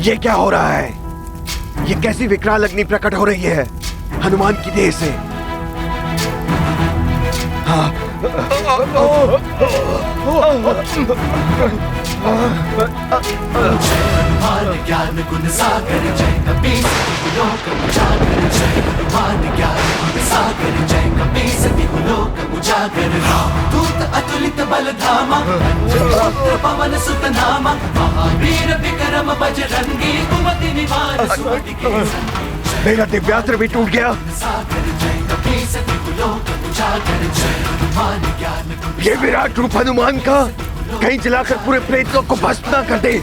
ये क्या हो रहा है? ये कैसी विकराल अग्नि प्रकट हो रही है हनुमान की देह से? हाँ। ज्ञान गुण सागर जय कपीस लोक उजागर, जय हनुमान ज्ञान गुण सागर जय कपीस लोक उजागर। दूत अतुलित बल धामा, पुत्र पवन सुत नामा, महावीर विक्रम बजरंगी, कुमति निवार सुमति के संगी। मेरा दिव्यास्त्र भी टूट गया। ये विराट रूप हनुमान का कहीं जलाकर पूरे प्रेत लोक को भस्म न कर दे।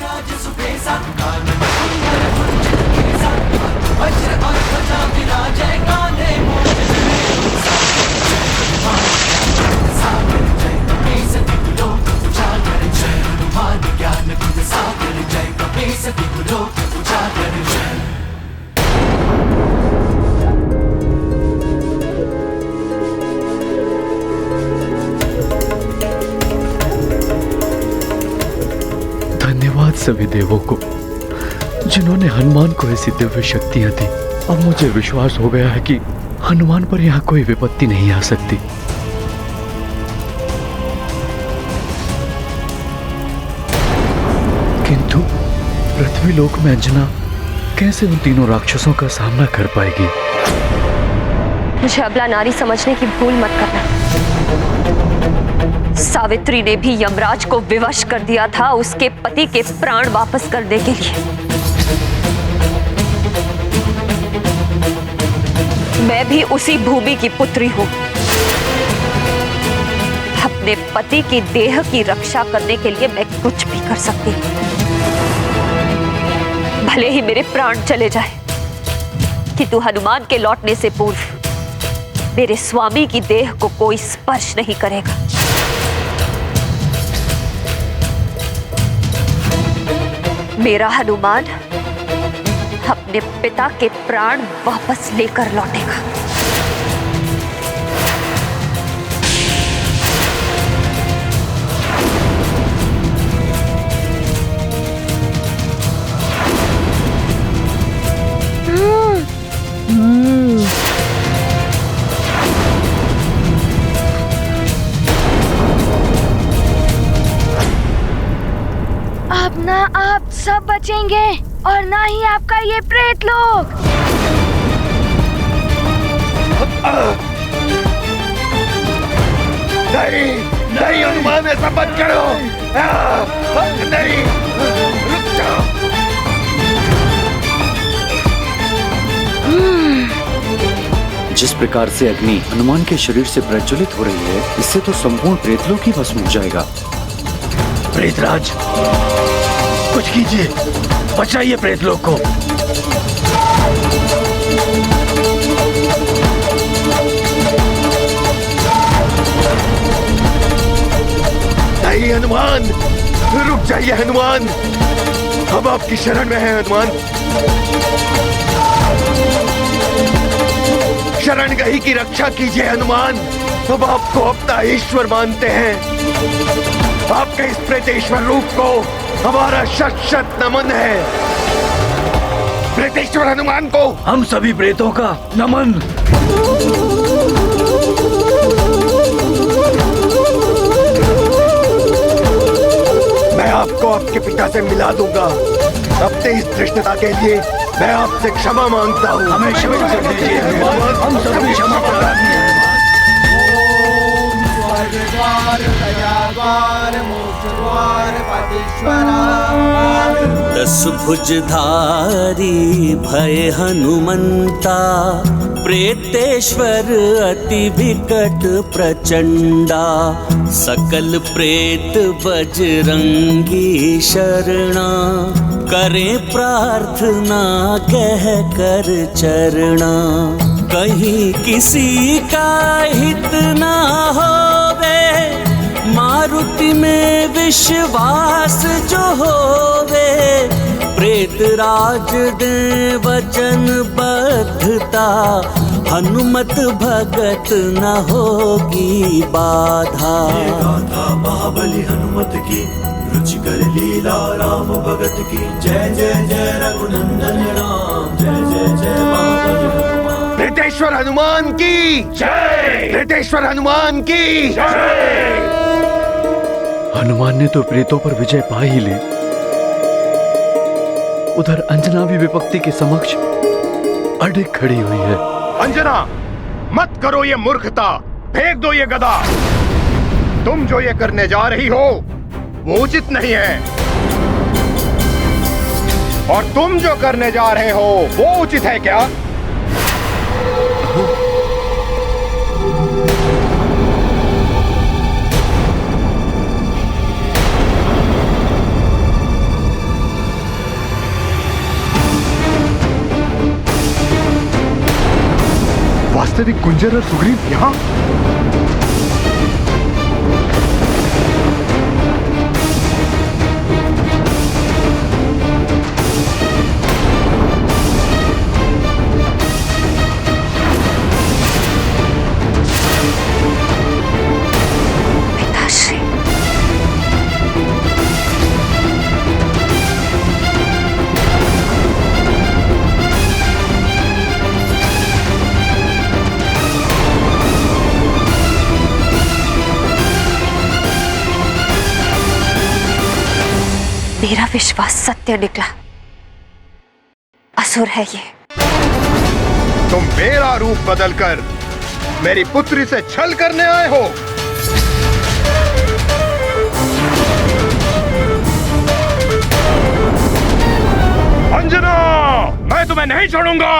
धन्यवाद सभी देवों को जिन्होंने हनुमान को ऐसी दिव्य शक्तियां दी। अब मुझे विश्वास हो गया है कि हनुमान पर यहाँ कोई विपत्ति नहीं आ सकती। किंतु पृथ्वी लोक में अंजना कैसे उन तीनों राक्षसों का सामना कर पाएगी? मुझे अबला नारी समझने की भूल मत करना। सावित्री ने भी यमराज को विवश कर दिया था उसके पति के प्राण वापस करने के लिए। मैं भी उसी भूमि की पुत्री हूं। अपने पति की देह की रक्षा करने के लिए मैं कुछ भी कर सकती हूं, भले ही मेरे प्राण चले जाए, किंतु हनुमान के लौटने से पूर्व मेरे स्वामी की देह को कोई स्पर्श नहीं करेगा। मेरा हनुमान अपने पिता के प्राण वापस लेकर लौटेगा। अब ना आप सब बचेंगे और ना ही आपका ये प्रेत लोग। नहीं नहीं हनुमान, ऐसा मत करो। नहीं, रुक जाओ। जिस प्रकार से अग्नि हनुमान के शरीर से प्रज्वलित हो रही है, इससे तो संपूर्ण प्रेतलोक ही भस्म हो जाएगा। प्रेतराज, कुछ कीजिए, बचाइए प्रेतलोक को। नहीं हनुमान, रुक जाइए हनुमान, हम आपकी शरण में हैं हनुमान। शरण गही की रक्षा कीजिए हनुमान, हम आपको अपना ईश्वर मानते हैं। आपके इस प्रेतेश्वर रूप को हमारा शत शत नमन है। प्रेतेश्वर हनुमान को हम सभी प्रेतों का नमन। मैं आपको आपके पिता से मिला दूंगा। अपने इस धृष्टता के लिए मैं आपसे क्षमा मांगता हूँ। हमें क्षमा कर दीजिए हनुमान, हम सभी क्षमा प्रार्थी हैं। दस भुजधारी भय हनुमंता, प्रेतेश्वर अति विकट प्रचंडा। सकल प्रेत बजरंगी शरणा, करें प्रार्थना कह कर चरणा। कहीं किसी का हित ना होवे, मारुति में विश्वास जो होवे। प्रेत राज दे वचन बद्धता, हनुमत भगत न होगी बाधा। गाथा महाबली हनुमत की, रुचि कर लीला राम भगत की जय जय जय रघुनंदन राम जय जय जय महाबली हनुमान। प्रेतेश्वर हनुमान की जय। प्रेतेश्वर हनुमान की जय। हनुमान ने तो प्रेतों पर विजय पा ही ली, उधर अंजना भी विपत्ति के समक्ष अड़िग खड़ी हुई है। अंजना, मत करो ये मूर्खता, फेंक दो ये गदा। तुम जो ये करने जा रही हो वो उचित नहीं है, और तुम जो करने जा रहे हो वो उचित है क्या? वास्तविक गुंजर और सुग्रीव यहाँ? पिताश्री, मेरा विश्वास सत्य निकला। असुर है ये। तुम मेरा रूप बदलकर मेरी पुत्री से छल करने आए हो। अंजना, मैं तुम्हें नहीं छोड़ूंगा।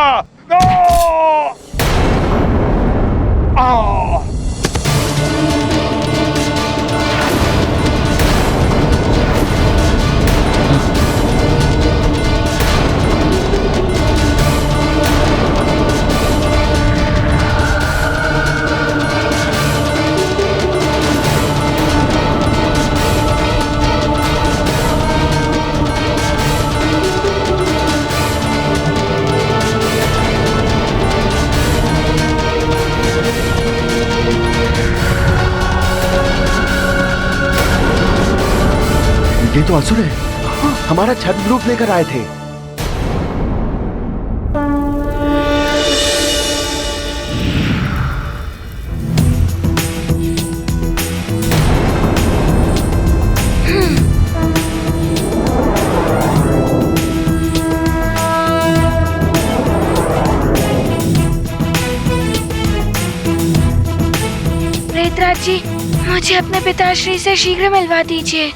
ये तो असुर है, हमारा छद्म रूप लेकर आए थे। प्रेतराज जी, मुझे अपने पिताश्री से शीघ्र मिलवा दीजिए।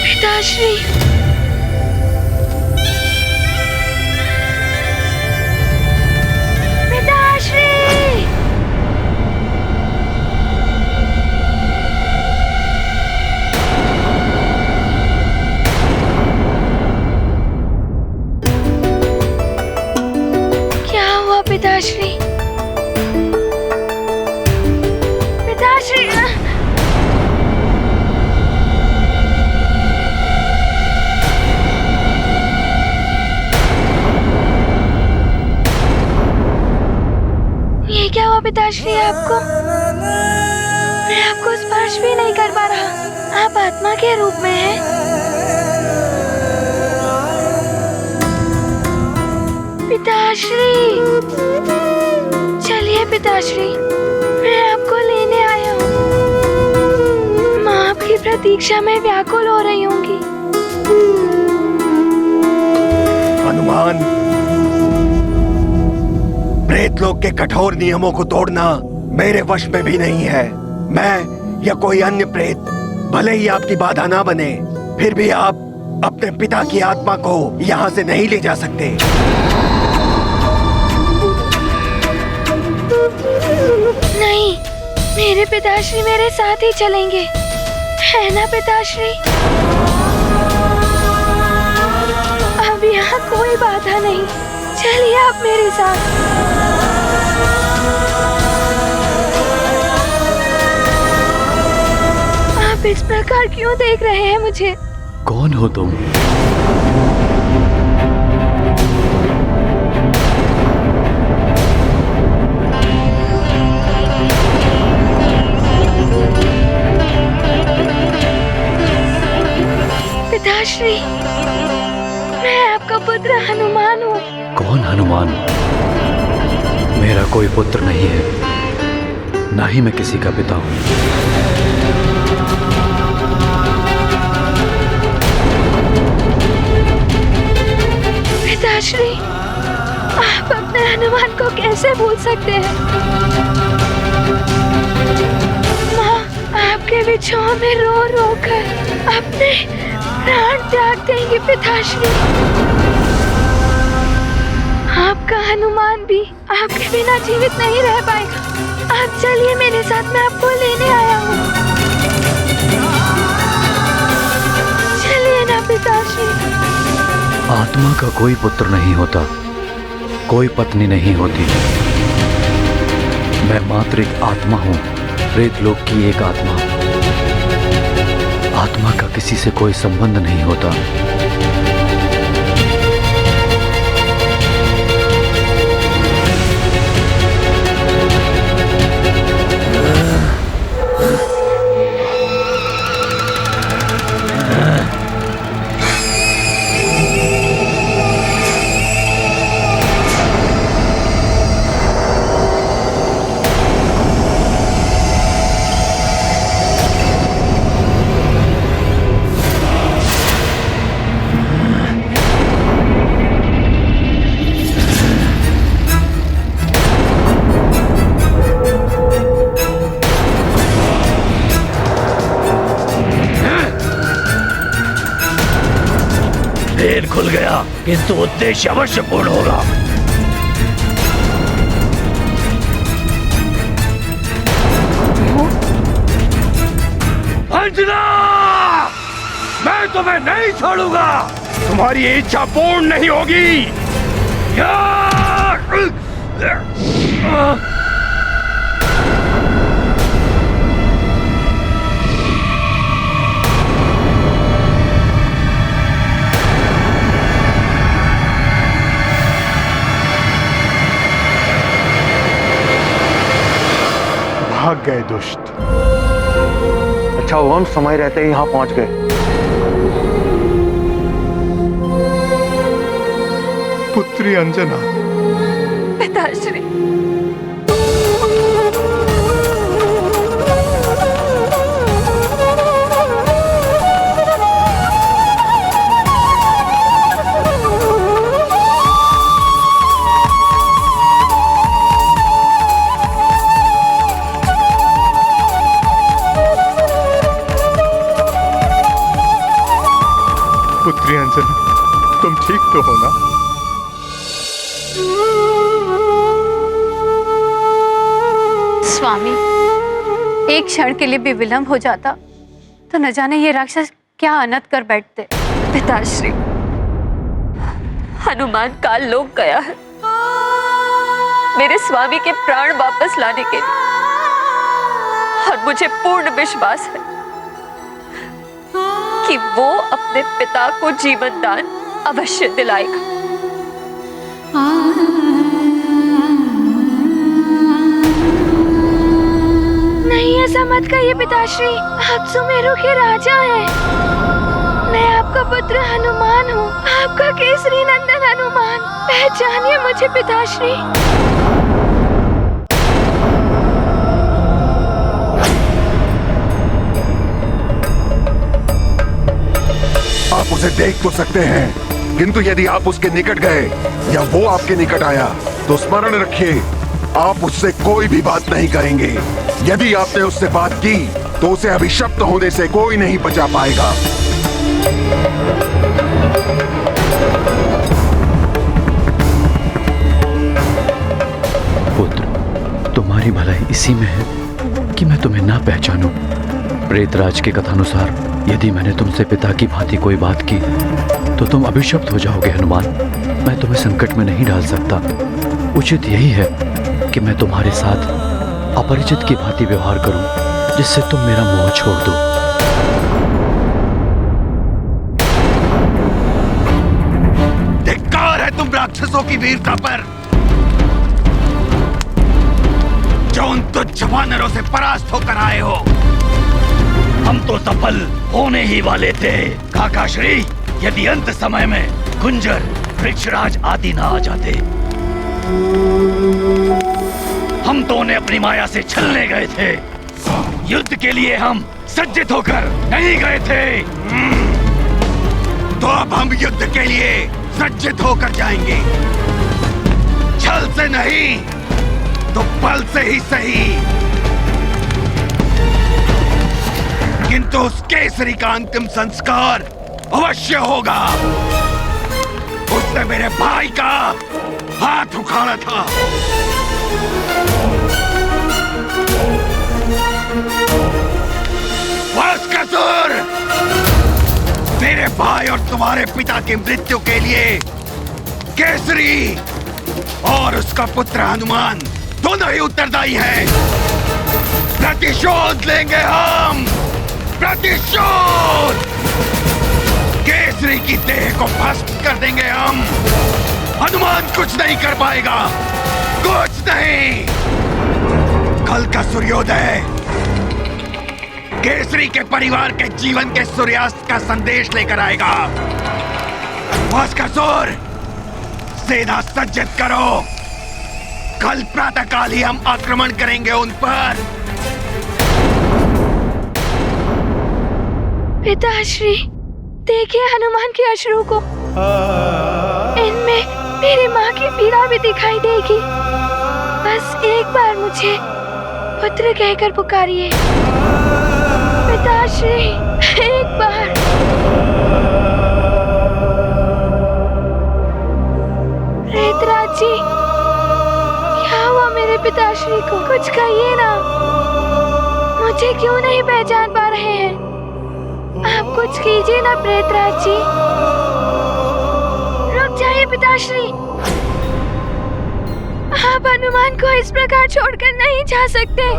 पिताश्री, पिताश्री, क्या हुआ पिताश्री? पिताश्री, ये क्या हुआ पिताश्री? आपको, मैं आपको स्पर्श भी नहीं कर पा रहा। आप आत्मा के रूप में हैं। पिताश्री, चलिए पिताश्री, मैं आपको लेने आया हूँ। माँ आपकी प्रतीक्षा में व्याकुल हो रही होंगी। हनुमान, प्रेतलोक के कठोर नियमों को तोड़ना मेरे वश में भी नहीं है। मैं या कोई अन्य प्रेत भले ही आपकी बाधा ना बने, फिर भी आप अपने पिता की आत्मा को यहाँ से नहीं ले जा सकते। मेरे पिताश्री मेरे साथ ही चलेंगे, है ना पिताश्री? अब यहाँ कोई बाधा नहीं, चलिए आप मेरे साथ। आप इस प्रकार क्यों देख रहे हैं मुझे? कौन हो तुम? पिताश्री, मैं आपका पुत्र हनुमान हूँ। कौन हनुमान? मेरा कोई पुत्र नहीं है, ना ही मैं किसी का पिता हूँ। पिताश्री, आप अपने हनुमान को कैसे भूल सकते हैं? माँ आपके विछोह में रो रो कर अपने प्राण त्याग देंगे पिताश्री। आपका हनुमान भी आपके बिना जीवित नहीं रह पाएगा। आप चलिए मेरे साथ, मैं आपको लेने आया हूँ। चलिए ना पिताश्री। आत्मा का कोई पुत्र नहीं होता, कोई पत्नी नहीं होती। मैं मात्र एक आत्मा हूँ, प्रेतलोक की एक आत्मा। आत्मा का किसी से कोई संबंध नहीं होता। भेद खुल गया, किंतु उद्देश्य अवश्य पूर्ण होगा। अंजना, मैं तुम्हें नहीं छोड़ूंगा, तुम्हारी इच्छा पूर्ण नहीं होगी। भाग गए दुष्ट। अच्छा हुआ हम समय रहते ही यहाँ पहुंच गए। पुत्री अंजना। पिताश्री, पुत्री अंजना, तुम ठीक तो हो ना? स्वामी, एक क्षण के लिए भी विलंब हो जाता तो न जाने ये राक्षस क्या अनर्थ कर बैठते। पिताश्री, हनुमान काल लोक गया है मेरे स्वामी के प्राण वापस लाने के लिए, और मुझे पूर्ण विश्वास है कि वो अपने पिता को जीवन दान अवश्य दिलाएगा। नहीं, ऐसा मत कहिए पिताश्री, आप सुमेरु के राजा हैं। मैं आपका पुत्र हनुमान हूँ, आपका केसरी नंदन हनुमान। पहचानिए मुझे पिताश्री। आप उसे देख तो सकते हैं, किंतु यदि आप उसके निकट गए या वो आपके निकट आया तो स्मरण रखिए, आप उससे कोई भी बात नहीं करेंगे। यदि आपने उससे बात की तो उसे अभिशप्त होने से कोई नहीं बचा पाएगा। पुत्र, तुम्हारी भलाई इसी में है कि मैं तुम्हें ना पहचानूं। प्रेतराज के कथानुसार यदि मैंने तुमसे पिता की भांति कोई बात की तो तुम अभिशप्त हो जाओगे हनुमान। मैं तुम्हें संकट में नहीं डाल सकता। उचित यही है कि मैं तुम्हारे साथ अपरिचित की भांति व्यवहार करूं, जिससे तुम मेरा मोह छोड़ दो। धिक्कार है तुम राक्षसों की वीरता पर, जो उन तुच्छ वानरों से परास्त होकर आए हो। हम तो सफल होने ही वाले थे काकाश्री, यदि अंत समय में गुंजर, वृक्षराज आदि ना आ जाते। हम तो उन्हें अपनी माया से छलने गए थे। युद्ध के लिए हम सज्जित होकर नहीं गए थे। तो अब हम युद्ध के लिए सज्जित होकर जाएंगे, छल से नहीं तो बल से ही सही। किंतु उस केसरी का अंतिम संस्कार अवश्य होगा। उसने मेरे भाई का हाथ उखाड़ा था। वास्कासुर, मेरे भाई और तुम्हारे पिता की मृत्यु के लिए केसरी और उसका पुत्र हनुमान दोनों ही उत्तरदायी हैं। प्रतिशोध लेंगे हम, प्रतिशोध। केसरी की देह को भस्म कर देंगे हम। हनुमान कुछ नहीं कर पाएगा, कुछ नहीं। कल का सूर्योदय केसरी के परिवार के जीवन के सूर्यास्त का संदेश लेकर आएगा। वास्कासुर, सेना सज्जित करो। कल प्रातःकाल ही हम आक्रमण करेंगे उन पर। पिताश्री, देखिए हनुमान के अश्रु को। इनमें मेरी माँ की पीड़ा भी दिखाई देगी। बस एक बार मुझे पुत्र कहकर पुकारिए पिताश्री, एक बार। प्रेतराज जी, क्या हुआ मेरे पिताश्री को? कुछ कहिए ना। मुझे क्यों नहीं पहचान पा रहे हैं? आप कुछ कीजिए ना प्रेतराज जी। रुक जाइए पिताश्री, आप हनुमान को इस प्रकार छोड़कर नहीं जा सकते।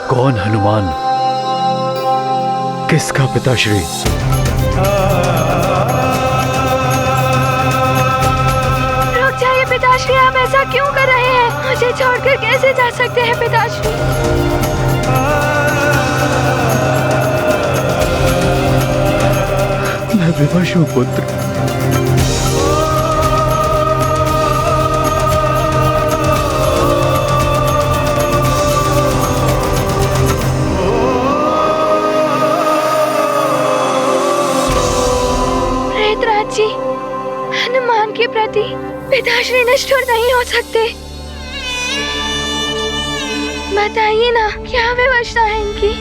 कौन हनुमान? किसका पिताश्री? रुक जाइए पिताश्री, आप ऐसा क्यों कर रहे हैं? मुझे छोड़कर कैसे जा सकते हैं पिताश्री? मैं विवश हूँ पुत्र। प्रेतराज जी, हनुमान के प्रति पिताश्री निष्ठुर नहीं हो सकते। बताइए ना, क्या विवशता है इनकी?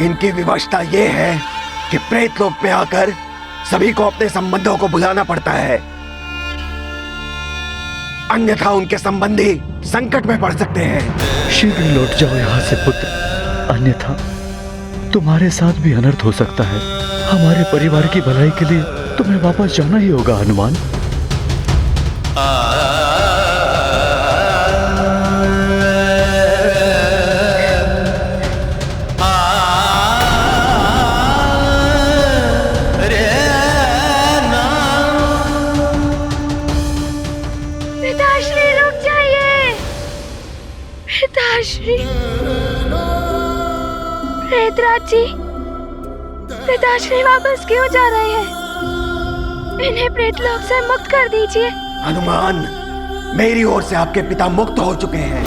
इनकी विवशता ये है कि प्रेतलोक में आकर सभी को अपने संबंधों को भुलाना पड़ता है, अन्यथा उनके संबंधी संकट में पड़ सकते हैं। शीघ्र लौट जाओ यहाँ से पुत्र, अन्यथा तुम्हारे साथ भी अनर्थ हो सकता है। हमारे परिवार की भलाई के लिए तुम्हें वापस जाना ही होगा हनुमान। पिताश्री रुक जाइए। पिताश्री, प्रेतराज जी, पिताश्री वापस क्यों जा रहे हैं? इन्हें प्रेतलोक से मुक्त कर दीजिए। हनुमान, मेरी ओर से आपके पिता मुक्त हो चुके हैं।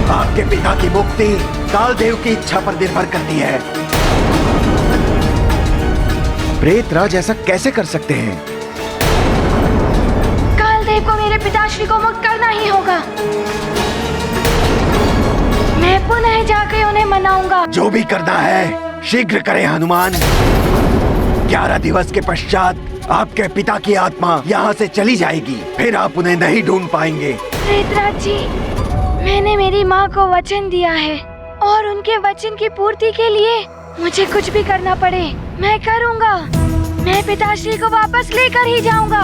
आपके पिता की मुक्ति कालदेव की इच्छा पर निर्भर करती है। प्रेतराज ऐसा कैसे कर सकते हैं? कालदेव को मेरे पिताश्री को मुक्त करना ही होगा। मैं पुनः जाकर उन्हें मनाऊंगा। जो भी करना है शीघ्र करें हनुमान। 11 दिवस के पश्चात आपके पिता की आत्मा यहाँ से चली जाएगी, फिर आप उन्हें नहीं ढूंढ पाएंगे। प्रेतराज जी, मैंने मेरी माँ को वचन दिया है और उनके वचन की पूर्ति के लिए मुझे कुछ भी करना पड़े मैं करूँगा। मैं पिताश्री को वापस लेकर ही जाऊँगा।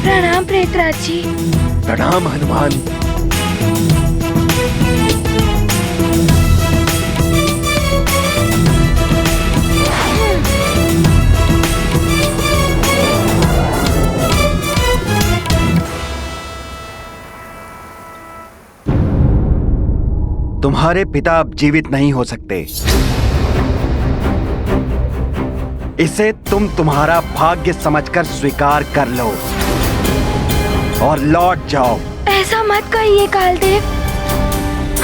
प्रणाम प्रेतराज जी। प्रणाम हनुमान। तुम्हारे पिता अब जीवित नहीं हो सकते। इसे तुम तुम्हारा भाग्य समझकर स्वीकार कर लो और लौट जाओ। ऐसा मत कहिए कालदेव।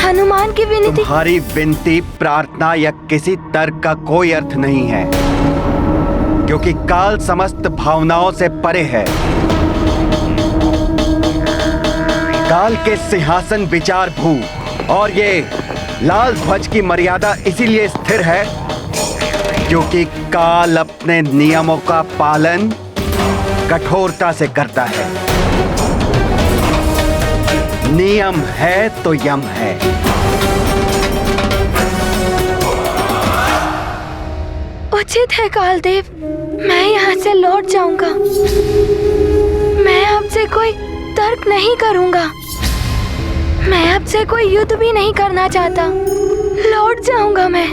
हनुमान की विनती। तुम्हारी विनती, प्रार्थना या किसी तर्क का कोई अर्थ नहीं है, क्योंकि काल समस्त भावनाओं से परे है। काल के सिंहासन विचार भू और ये लाल ध्वज की मर्यादा इसीलिए स्थिर है क्योंकि काल अपने नियमों का पालन कठोरता से करता है। नियम है तो यम है। उचित है कालदेव, मैं यहाँ से लौट जाऊंगा। मैं आपसे कोई तर्क नहीं करूंगा। मैं आपसे कोई युद्ध भी नहीं करना चाहता। लौट जाऊंगा मैं,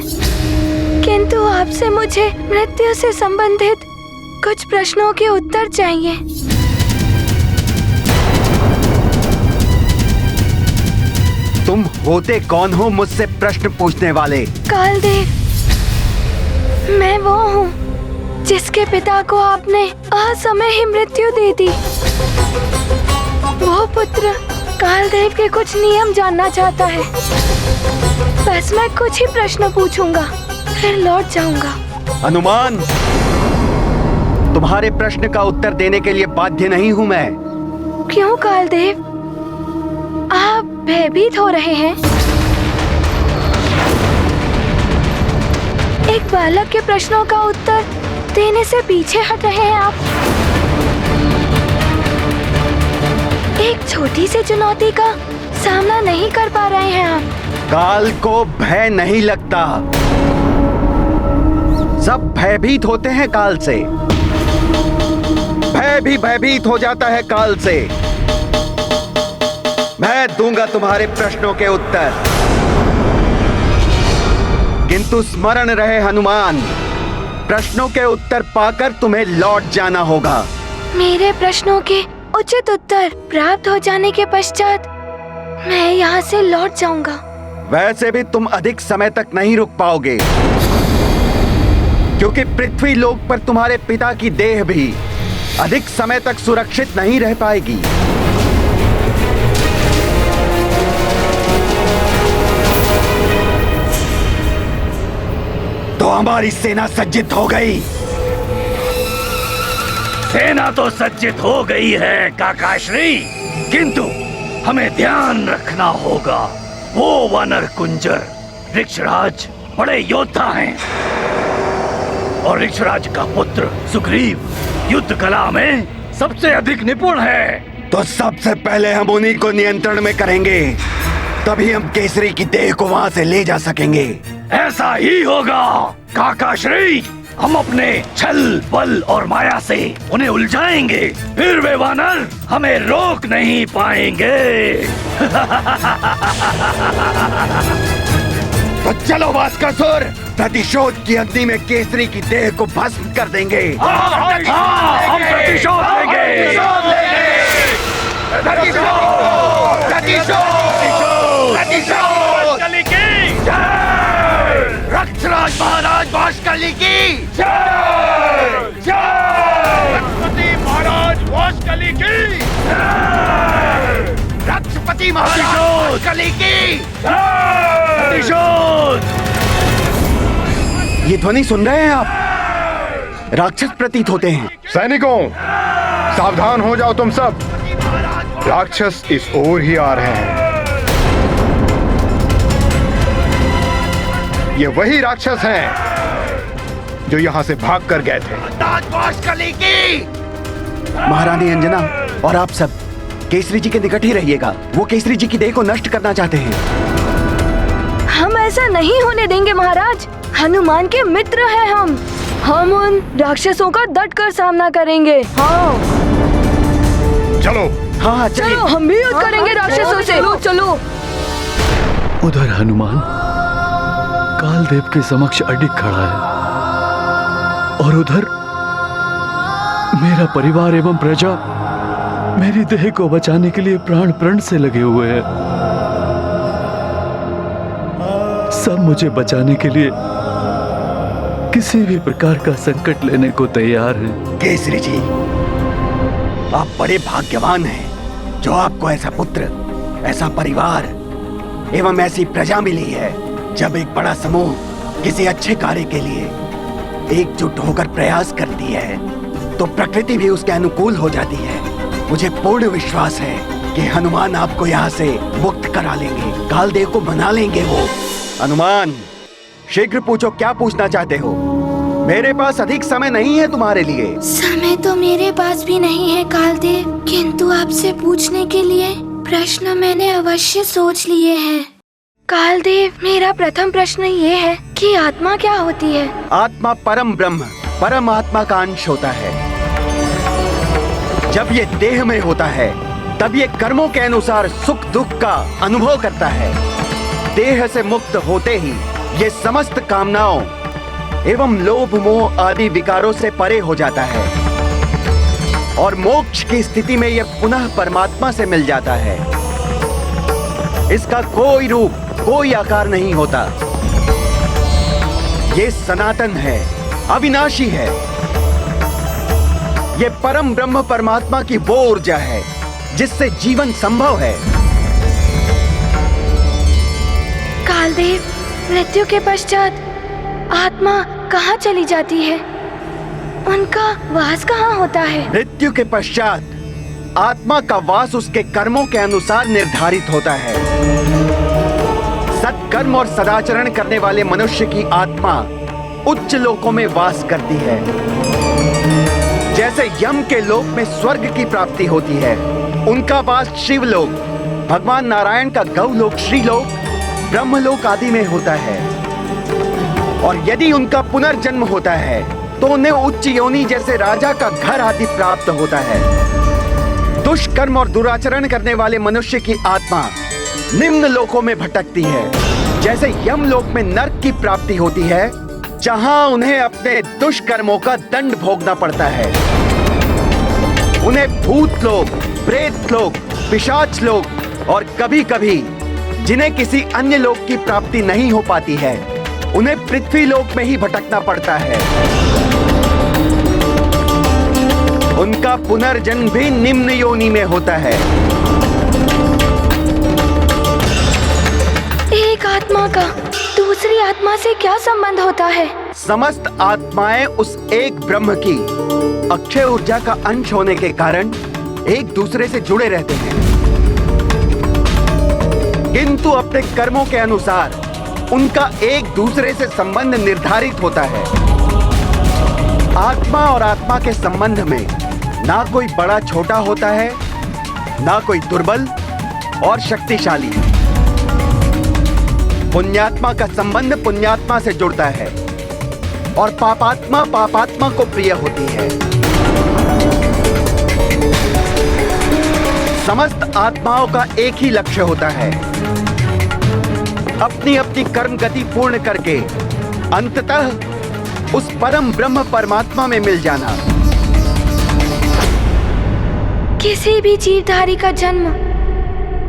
किंतु आपसे मुझे मृत्यु से संबंधित कुछ प्रश्नों के उत्तर चाहिए। तुम होते कौन हो मुझसे प्रश्न पूछने वाले? कालदेव, मैं वो हूँ जिसके पिता को आपने असमय ही मृत्यु दे दी। वो पुत्र कालदेव के कुछ नियम जानना चाहता है। बस मैं कुछ ही प्रश्न पूछूंगा, फिर लौट जाऊंगा। हनुमान, तुम्हारे प्रश्न का उत्तर देने के लिए बाध्य नहीं हूँ मैं। क्यों कालदेव, आप भयभीत हो रहे हैं? एक बालक के प्रश्नों का उत्तर देने से पीछे हट रहे हैं आप। एक छोटी सी चुनौती का सामना नहीं कर पा रहे हैं आप। काल को भय नहीं लगता, सब भयभीत होते हैं काल से। भय भी भयभीत हो जाता है काल से। मैं दूंगा तुम्हारे प्रश्नों के उत्तर, किंतु स्मरण रहे हनुमान, प्रश्नों के उत्तर पाकर तुम्हें लौट जाना होगा। मेरे प्रश्नों के उचित उत्तर प्राप्त हो जाने के पश्चात मैं यहाँ से लौट जाऊंगा। वैसे भी तुम अधिक समय तक नहीं रुक पाओगे, क्योंकि पृथ्वी लोक पर तुम्हारे पिता की देह भी अधिक समय तक सुरक्षित नहीं रह पाएगी। तो हमारी सेना सज्जित हो गई। सेना तो सज्जित हो गई है काकाश्री, किंतु हमें ध्यान रखना होगा। वो वानर कुंजर ऋक्षराज बड़े योद्धा हैं और ऋक्षराज का पुत्र सुग्रीव युद्ध कला में सबसे अधिक निपुण है। तो सबसे पहले हम उन्हीं को नियंत्रण में करेंगे, तभी हम केसरी की देह को वहां से ले जा सकेंगे। ऐसा ही होगा काकाश्री। हम अपने छल बल और माया से उन्हें उलझाएंगे, फिर वे वानर हमें रोक नहीं पाएंगे। तो चलो भास्कर, प्रतिशोध की अग्नि में केसरी की देह को भस्म कर देंगे। हम प्रतिशोध लेंगे। ऋक्षराज महाराज वाशकली की जय। रघुपति महाराज वाशकली की जय। रक्षपति महाराज वाशकली की प्रतिशोध। ये ध्वनि सुन रहे हैं आप? राक्षस प्रतीत होते हैं। सैनिकों, सावधान हो जाओ तुम सब। राक्षस इस ओर ही आ रहे हैं। ये वही राक्षस हैं जो यहाँ से भाग कर गए थे। महारानी अंजना और आप सब केसरी जी के निकट ही रहिएगा। वो केसरी जी की देह को नष्ट करना चाहते हैं। हम ऐसा नहीं होने देंगे महाराज। हनुमान के मित्र हैं हम उन राक्षसों का डट कर सामना करेंगे। हाँ चलो। हाँ चलो, हम भी युद्ध करेंगे राक्षसों से। चलो। उधर हनुमान कालदेव के समक्ष अडिग खड़ा है और उधर मेरा परिवार एवं प्रजा मेरी देह को बचाने के लिए प्राण प्रण से लगे हुए हैं। सब मुझे बचाने के लिए किसी भी प्रकार का संकट लेने को तैयार हैं। केसरी जी, आप बड़े भाग्यवान हैं जो आपको ऐसा पुत्र, ऐसा परिवार एवं ऐसी प्रजा मिली है। जब एक बड़ा समूह किसी अच्छे कार्य के लिए एकजुट होकर प्रयास करती है तो प्रकृति भी उसके अनुकूल हो जाती है। मुझे पूर्ण विश्वास है कि हनुमान आपको यहाँ से मुक्त करा लेंगे, कालदेव को मना लेंगे। वो हनुमान, शीघ्र पूछो, क्या पूछना चाहते हो? मेरे पास अधिक समय नहीं है तुम्हारे लिए। समय तो मेरे पास भी नहीं है कालदेव, किंतु आपसे पूछने के लिए प्रश्न मैंने अवश्य सोच लिए हैं। कालदेव, मेरा प्रथम प्रश्न ये है कि आत्मा क्या होती है? आत्मा परम ब्रह्म, परम आत्मा का अंश होता है। जब ये देह में होता है तब ये कर्मों के अनुसार सुख दुख का अनुभव करता है। देह से मुक्त होते ही ये समस्त कामनाओं एवं लोभ मोह आदि विकारों से परे हो जाता है और मोक्ष की स्थिति में यह पुनः परमात्मा से मिल जाता है। इसका कोई रूप, कोई आकार नहीं होता। ये सनातन है, अविनाशी है। ये परम ब्रह्म परमात्मा की वो ऊर्जा है जिससे जीवन संभव है। कालदेव, मृत्यु के पश्चात आत्मा कहाँ चली जाती है? उनका वास कहाँ होता है? मृत्यु के पश्चात आत्मा का वास उसके कर्मों के अनुसार निर्धारित होता है। सत्कर्म और सदाचरण करने वाले मनुष्य की आत्मा उच्च लोकों में वास करती है। जैसे यम के लोक में स्वर्ग की प्राप्ति होती है, उनका वास शिवलोक, भगवान नारायण का गौलोक, श्रीलोक, ब्रह्मलोक आदि में होता है। और यदि उनका पुनर्जन्म होता है तो उन्हें उच्च योनि जैसे राजा का घर आदि प्राप्त होता है। दुष्कर्म और दुराचरण करने वाले मनुष्य की आत्मा निम्न लोकों में भटकती है। जैसे यमलोक में नरक की प्राप्ति होती है, जहां उन्हें अपने दुष्कर्मों का दंड भोगना पड़ता है। उन्हें भूत लोक, प्रेत लोक, पिशाच लोक और कभी कभी जिन्हें किसी अन्य लोक की प्राप्ति नहीं हो पाती है, उन्हें पृथ्वी लोक में ही भटकना पड़ता है। उनका पुनर्जन्म भी निम्न योनि में होता है। एक आत्मा का दूसरी आत्मा से क्या संबंध होता है? समस्त आत्माएं उस एक ब्रह्म की अक्षय ऊर्जा का अंश होने के कारण एक दूसरे से जुड़े रहते हैं, किंतु अपने कर्मों के अनुसार उनका एक दूसरे से संबंध निर्धारित होता है। आत्मा और आत्मा के संबंध में ना कोई बड़ा छोटा होता है, ना कोई दुर्बल और शक्तिशाली। पुण्यात्मा का संबंध पुण्यात्मा से जुड़ता है और पापात्मा पापात्मा को प्रिय होती है। समस्त आत्माओं का एक ही लक्ष्य होता है, अपनी अपनी कर्म गति पूर्ण करके अंततः उस परम ब्रह्म परमात्मा में मिल जाना। किसी भी जीवधारी का जन्म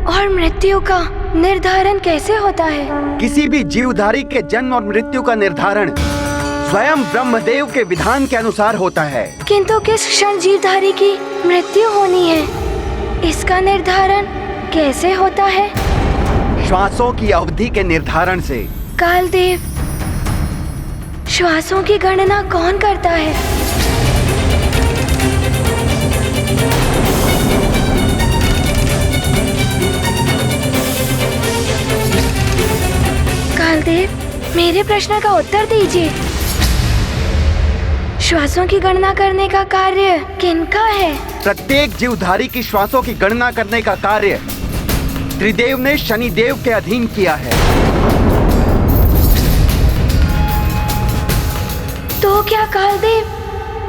और मृत्यु का निर्धारण कैसे होता है? किसी भी जीवधारी के जन्म और मृत्यु का निर्धारण स्वयं ब्रह्मदेव के विधान के अनुसार होता है। किंतु किस क्षण जीवधारी की मृत्यु होनी है, इसका निर्धारण कैसे होता है? श्वासों की अवधि के निर्धारण से। कालदेव, श्वासों की गणना कौन करता है? कालदेव, मेरे प्रश्न का उत्तर दीजिए। श्वासों की गणना करने का कार्य किनका है? प्रत्येक जीवधारी की श्वासों की गणना करने का कार्य त्रिदेव ने शनिदेव के अधीन किया है। तो क्या कालदेव,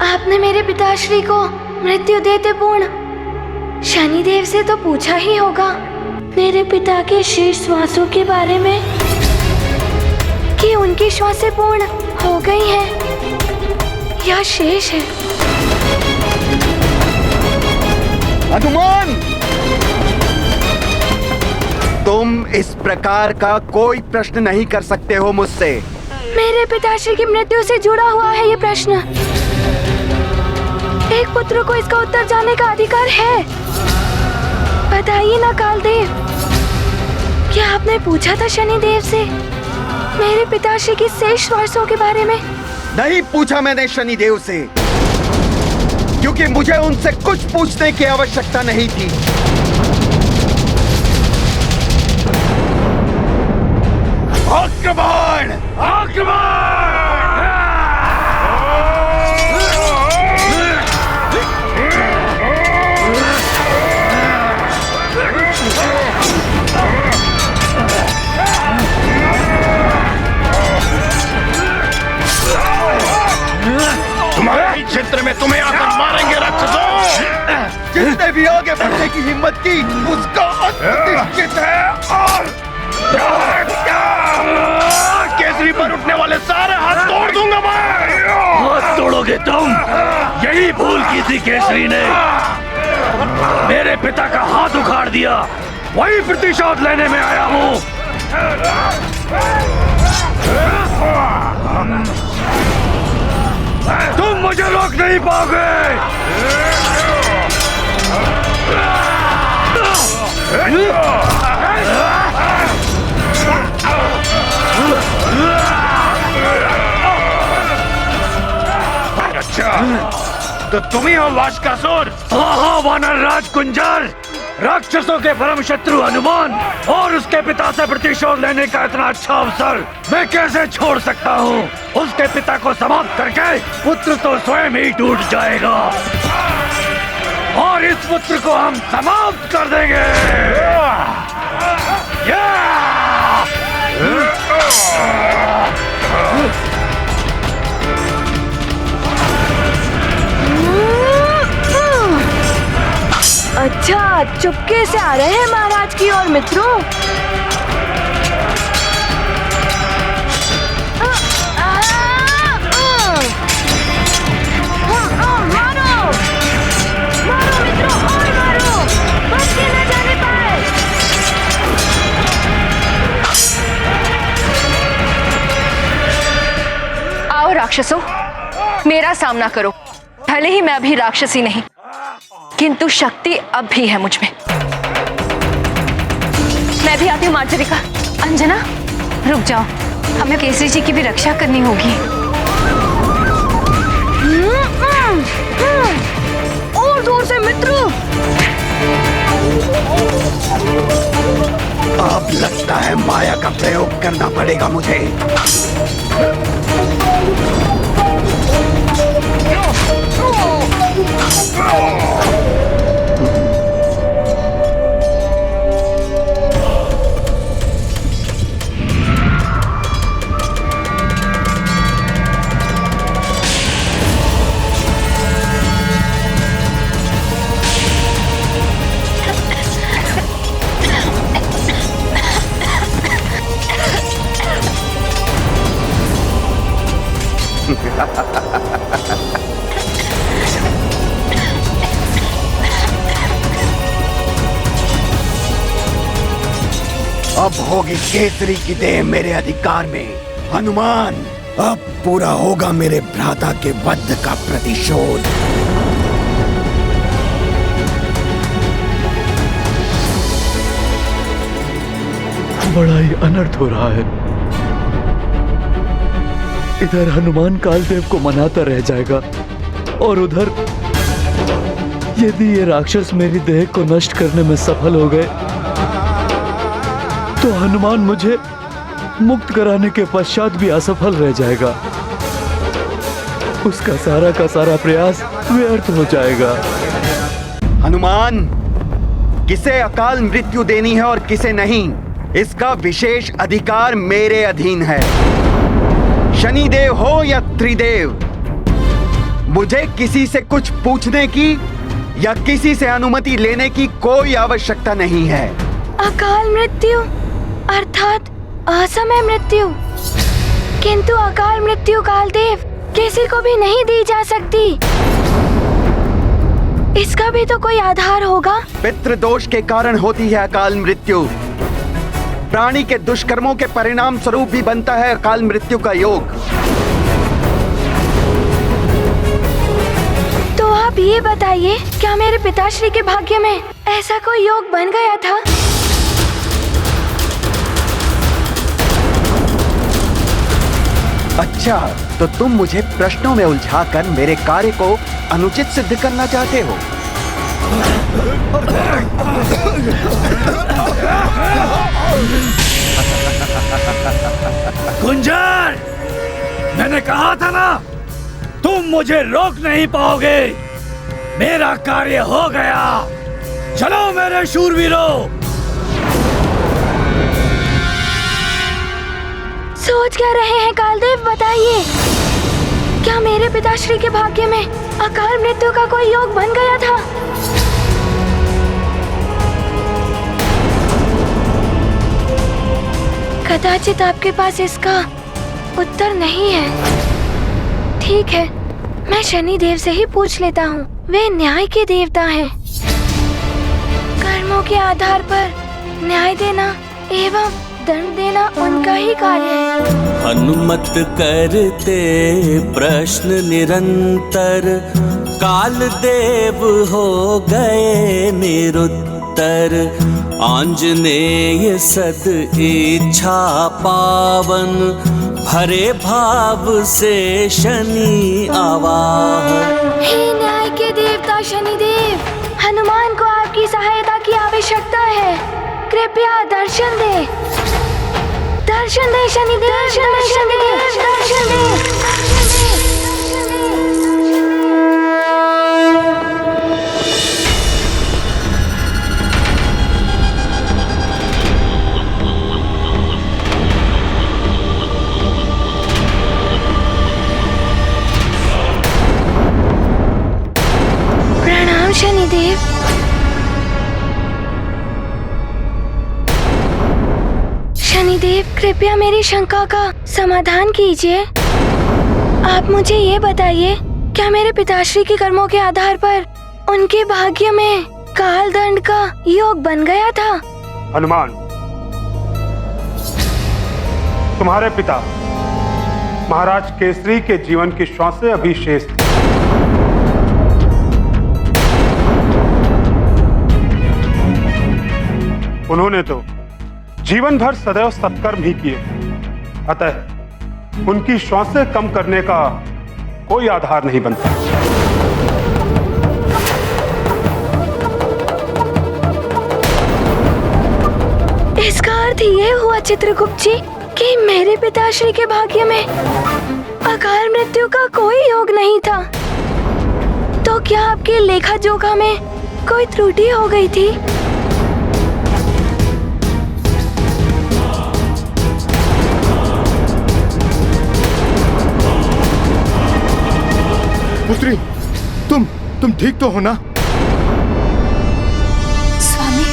आपने मेरे पिताश्री को मृत्यु देते पूर्ण शनिदेव से तो पूछा ही होगा मेरे पिता के शेष श्वासों के बारे में, कि उनकी श्वासें पूर्ण हो गई हैं या शेष है? हनुमान, तुम इस प्रकार का कोई प्रश्न नहीं कर सकते हो मुझसे। मेरे पिताश्री की मृत्यु से जुड़ा हुआ है ये प्रश्न। एक पुत्र को इसका उत्तर जानने का अधिकार है। बताइए ना कालदेव, क्या आपने पूछा था शनिदेव से मेरे पिताश्री की शेष श्वासों के बारे में? नहीं पूछा मैंने शनिदेव से, क्योंकि मुझे उनसे कुछ पूछने की आवश्यकता नहीं थी। आक्रमण! आक्रमण! तुम्हारे क्षेत्र में तुम्हें आकर मारेंगे राक्षसों! जिसने भी आगे बढ़ने की हिम्मत की उसका अंत निश्चित है। और केसरी पर उठने वाले सारे हाथ तोड़ दूंगा मैं। हाथ तोड़ोगे तुम? यही भूल की थी केसरी ने, मेरे पिता का हाथ उखाड़ दिया। वही प्रतिशोध लेने में आया हूँ। तुम मुझे रोक नहीं पाओगे। अच्छा, तो तुम ही हो वाशकासुर? हाँ, वानर राज कुंजर, राक्षसों के परम शत्रु हनुमान और उसके पिता से प्रतिशोध लेने का इतना अच्छा अवसर मैं कैसे छोड़ सकता हूँ? उसके पिता को समाप्त करके पुत्र तो स्वयं ही टूट जाएगा और इस पुत्र को हम समाप्त कर देंगे। अच्छा, चुपके से आ रहे हैं महाराज की ओर मित्रों। मारो मारो मित्रों, और मारो, बच के न जाने पाए। आओ राक्षसों, मेरा सामना करो। भले ही मैं अभी राक्षसी नहीं, किंतु शक्ति अब भी है मुझ में। मैं भी आती हूँ मार्जरिका। अंजना, रुक जाओ, हमें केसरी जी की भी रक्षा करनी होगी। और दूर से मित्रों। अब लगता है माया का प्रयोग करना पड़ेगा मुझे। अब होगी केसरी की देह मेरे अधिकार में। हनुमान, अब पूरा होगा मेरे भ्राता के वध का प्रतिशोध। बड़ा ही अनर्थ हो रहा है। इधर हनुमान कालदेव को मनाता रह जाएगा और उधर यदि ये राक्षस मेरी देह को नष्ट करने में सफल हो गए तो हनुमान मुझे मुक्त कराने के पश्चात भी असफल रह जाएगा, उसका सारा का सारा प्रयास व्यर्थ हो जाएगा। हनुमान, किसे अकाल मृत्यु देनी है और किसे नहीं, इसका विशेष अधिकार मेरे अधीन है। शनिदेव हो या त्रिदेव, मुझे किसी से कुछ पूछने की या किसी से अनुमति लेने की कोई आवश्यकता नहीं है। अकाल मृत्यु अर्थात असमय मृत्यु, किंतु अकाल मृत्यु कालदेव किसी को भी नहीं दी जा सकती। इसका भी तो कोई आधार होगा। पितृदोष के कारण होती है अकाल मृत्यु। प्राणी के दुष्कर्मों के परिणाम स्वरूप भी बनता है अकाल मृत्यु का योग। तो आप ये बताइए, क्या मेरे पिताश्री के भाग्य में ऐसा कोई योग बन गया था? अच्छा, तो तुम मुझे प्रश्नों में उलझाकर मेरे कार्य को अनुचित सिद्ध करना चाहते हो। कुंजर, मैंने कहा था ना, तुम मुझे रोक नहीं पाओगे। मेरा कार्य हो गया। चलो मेरे शूरवीरों। सोच क्या रहे हैं कालदेव, बताइए, क्या मेरे पिताश्री के भाग्य में अकाल मृत्यु का कोई योग बन गया था? कदाचित आपके पास इसका उत्तर नहीं है। ठीक है, मैं शनिदेव से ही पूछ लेता हूँ। वे न्याय के देवता हैं। कर्मों के आधार पर न्याय देना एवं दंड देना उनका ही कार्य है। हनुमत करते प्रश्न निरंतर, काल देव हो गए निरुत्तर। आंजनेय सद इच्छा पावन, भरे भाव से शनि आवाह। हे न्याय के देवता शनिदेव, हनुमान को आपकी सहायता की आवश्यकता है। कृपया दर्शन दे, दर्शन दे शनिदेव, दर्शन दे शनिदेव, दर्शन दे। प्रणाम शनिदेव। शनिदेव, कृपया मेरी शंका का समाधान कीजिए। आप मुझे ये बताइए, क्या मेरे पिताश्री के कर्मों के आधार पर उनके भाग्य में काल दंड का योग बन गया था? हनुमान, तुम्हारे पिता महाराज केसरी के जीवन की श्वासें अभी शेष थी। उन्होंने तो जीवन भर सदैव सत्कर्म ही किए, अतः उनकी श्वासें कम करने का कोई आधार नहीं बनता। इसका अर्थ ये हुआ चित्रगुप्त जी कि मेरे पिताश्री के भाग्य में अकाल मृत्यु का कोई योग नहीं था। तो क्या आपके लेखा जोखा में कोई त्रुटि हो गई थी? पुत्री, तुम ठीक तो हो ना? स्वामी,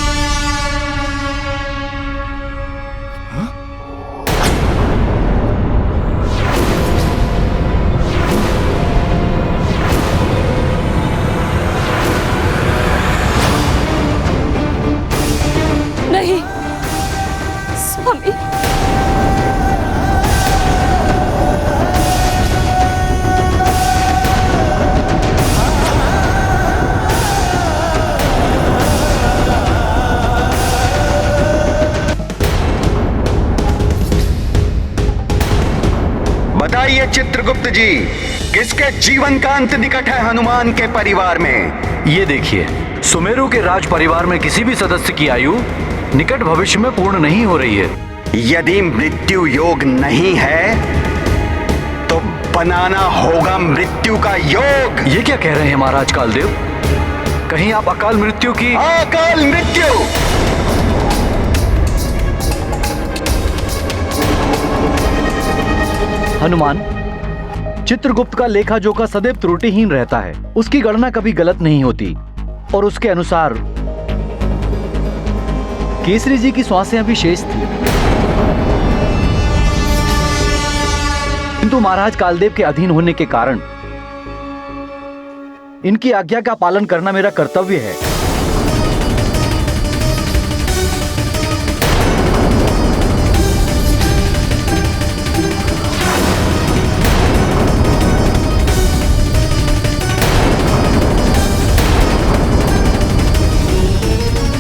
नहीं स्वामी, बताइए चित्रगुप्त जी, किसके जीवन का अंत निकट है हनुमान के परिवार में? ये देखिए, सुमेरु के राज परिवार में किसी भी सदस्य की आयु निकट भविष्य में पूर्ण नहीं हो रही है। यदि मृत्यु योग नहीं है तो बनाना होगा मृत्यु का योग। ये क्या कह रहे हैं महाराज कालदेव? कहीं आप अकाल मृत्यु की... अकाल मृत्यु! हनुमान, चित्रगुप्त का लेखा जोखा सदैव त्रुटिहीन रहता है। उसकी गणना कभी गलत नहीं होती और उसके अनुसार केसरी जी की श्वासें अभी शेष थी। किंतु महाराज कालदेव के अधीन होने के कारण इनकी आज्ञा का पालन करना मेरा कर्तव्य है।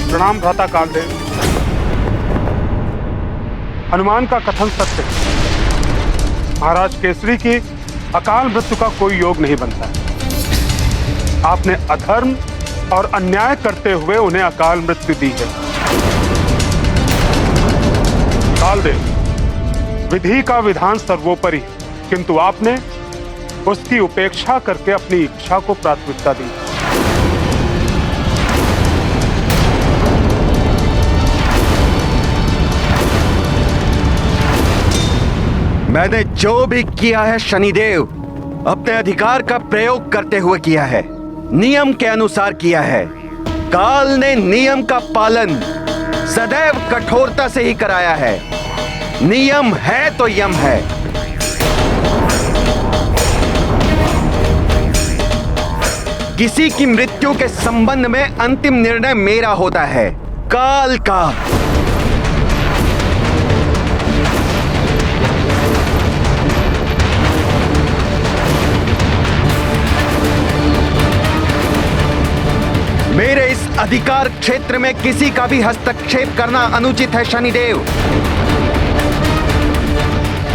प्रणाम भ्राता कालदेव। हनुमान का कथन सत्य है। महाराज केसरी की अकाल मृत्यु का कोई योग नहीं बनता है। आपने अधर्म और अन्याय करते हुए उन्हें अकाल मृत्यु दी है। कालदेव, विधि का विधान सर्वोपरि, किंतु आपने उसकी उपेक्षा करके अपनी इच्छा को प्राथमिकता दी। मैंने जो भी किया है शनिदेव, अपने अधिकार का प्रयोग करते हुए किया है, नियम के अनुसार किया है। काल ने नियम का पालन सदैव कठोरता से ही कराया है। नियम है तो यम है। किसी की मृत्यु के संबंध में अंतिम निर्णय मेरा होता है, काल का। मेरे इस अधिकार क्षेत्र में किसी का भी हस्तक्षेप करना अनुचित है शनिदेव।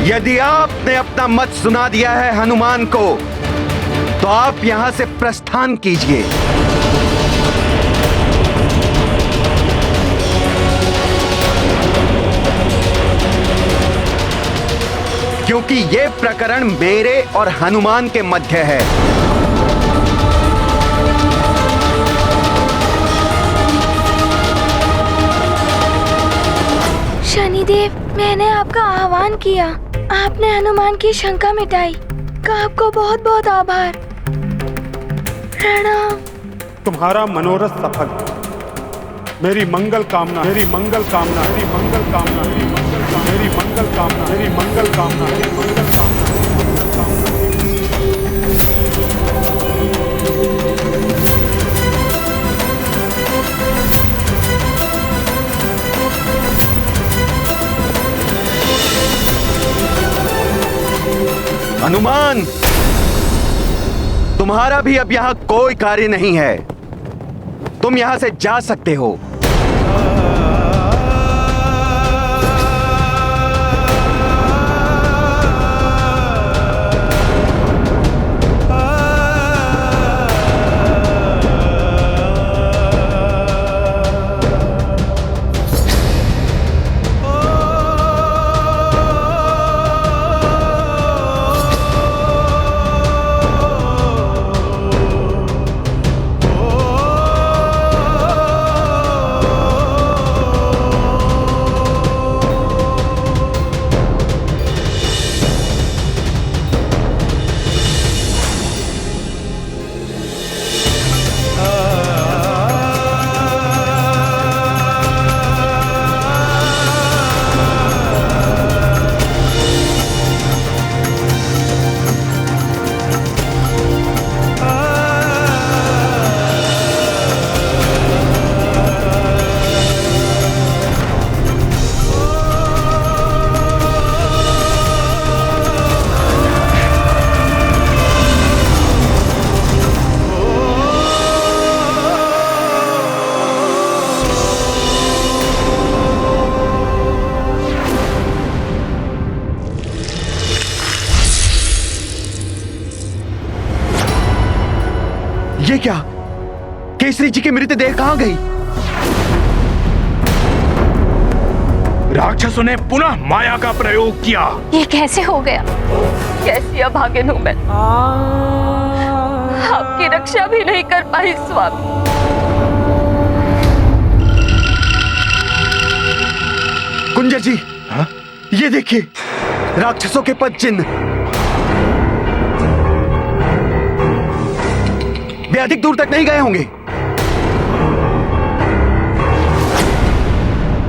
यदि आपने अपना मत सुना दिया है हनुमान को, तो आप यहां से प्रस्थान कीजिए। क्योंकि यह प्रकरण मेरे और हनुमान के मध्य है। शनिदेव, मैंने आपका आह्वान किया, आपने हनुमान की शंका मिटाई, का आपको बहुत बहुत आभार। प्रणाम। तुम्हारा मनोरथ सफल। मेरी मंगल कामना, मेरी मंगल कामना, मेरी मंगल कामना, मेरी मंगल कामना, मेरी मंगल कामना, मेरी मंगल कामना, मेरी मंगल कामना। हनुमान, तुम्हारा भी अब यहां कोई कार्य नहीं है। तुम यहां से जा सकते हो। ये क्या? केसरी जी की मृतदेह कहां गई? राक्षसों ने पुनः माया का प्रयोग किया। ये कैसे हो गया? कैसी अभागिन हूं मैं, आपकी रक्षा भी नहीं कर पाई स्वामी। कुंजर जी, ये देखिए राक्षसों के पद चिन्ह। वे अधिक दूर तक नहीं गए होंगे।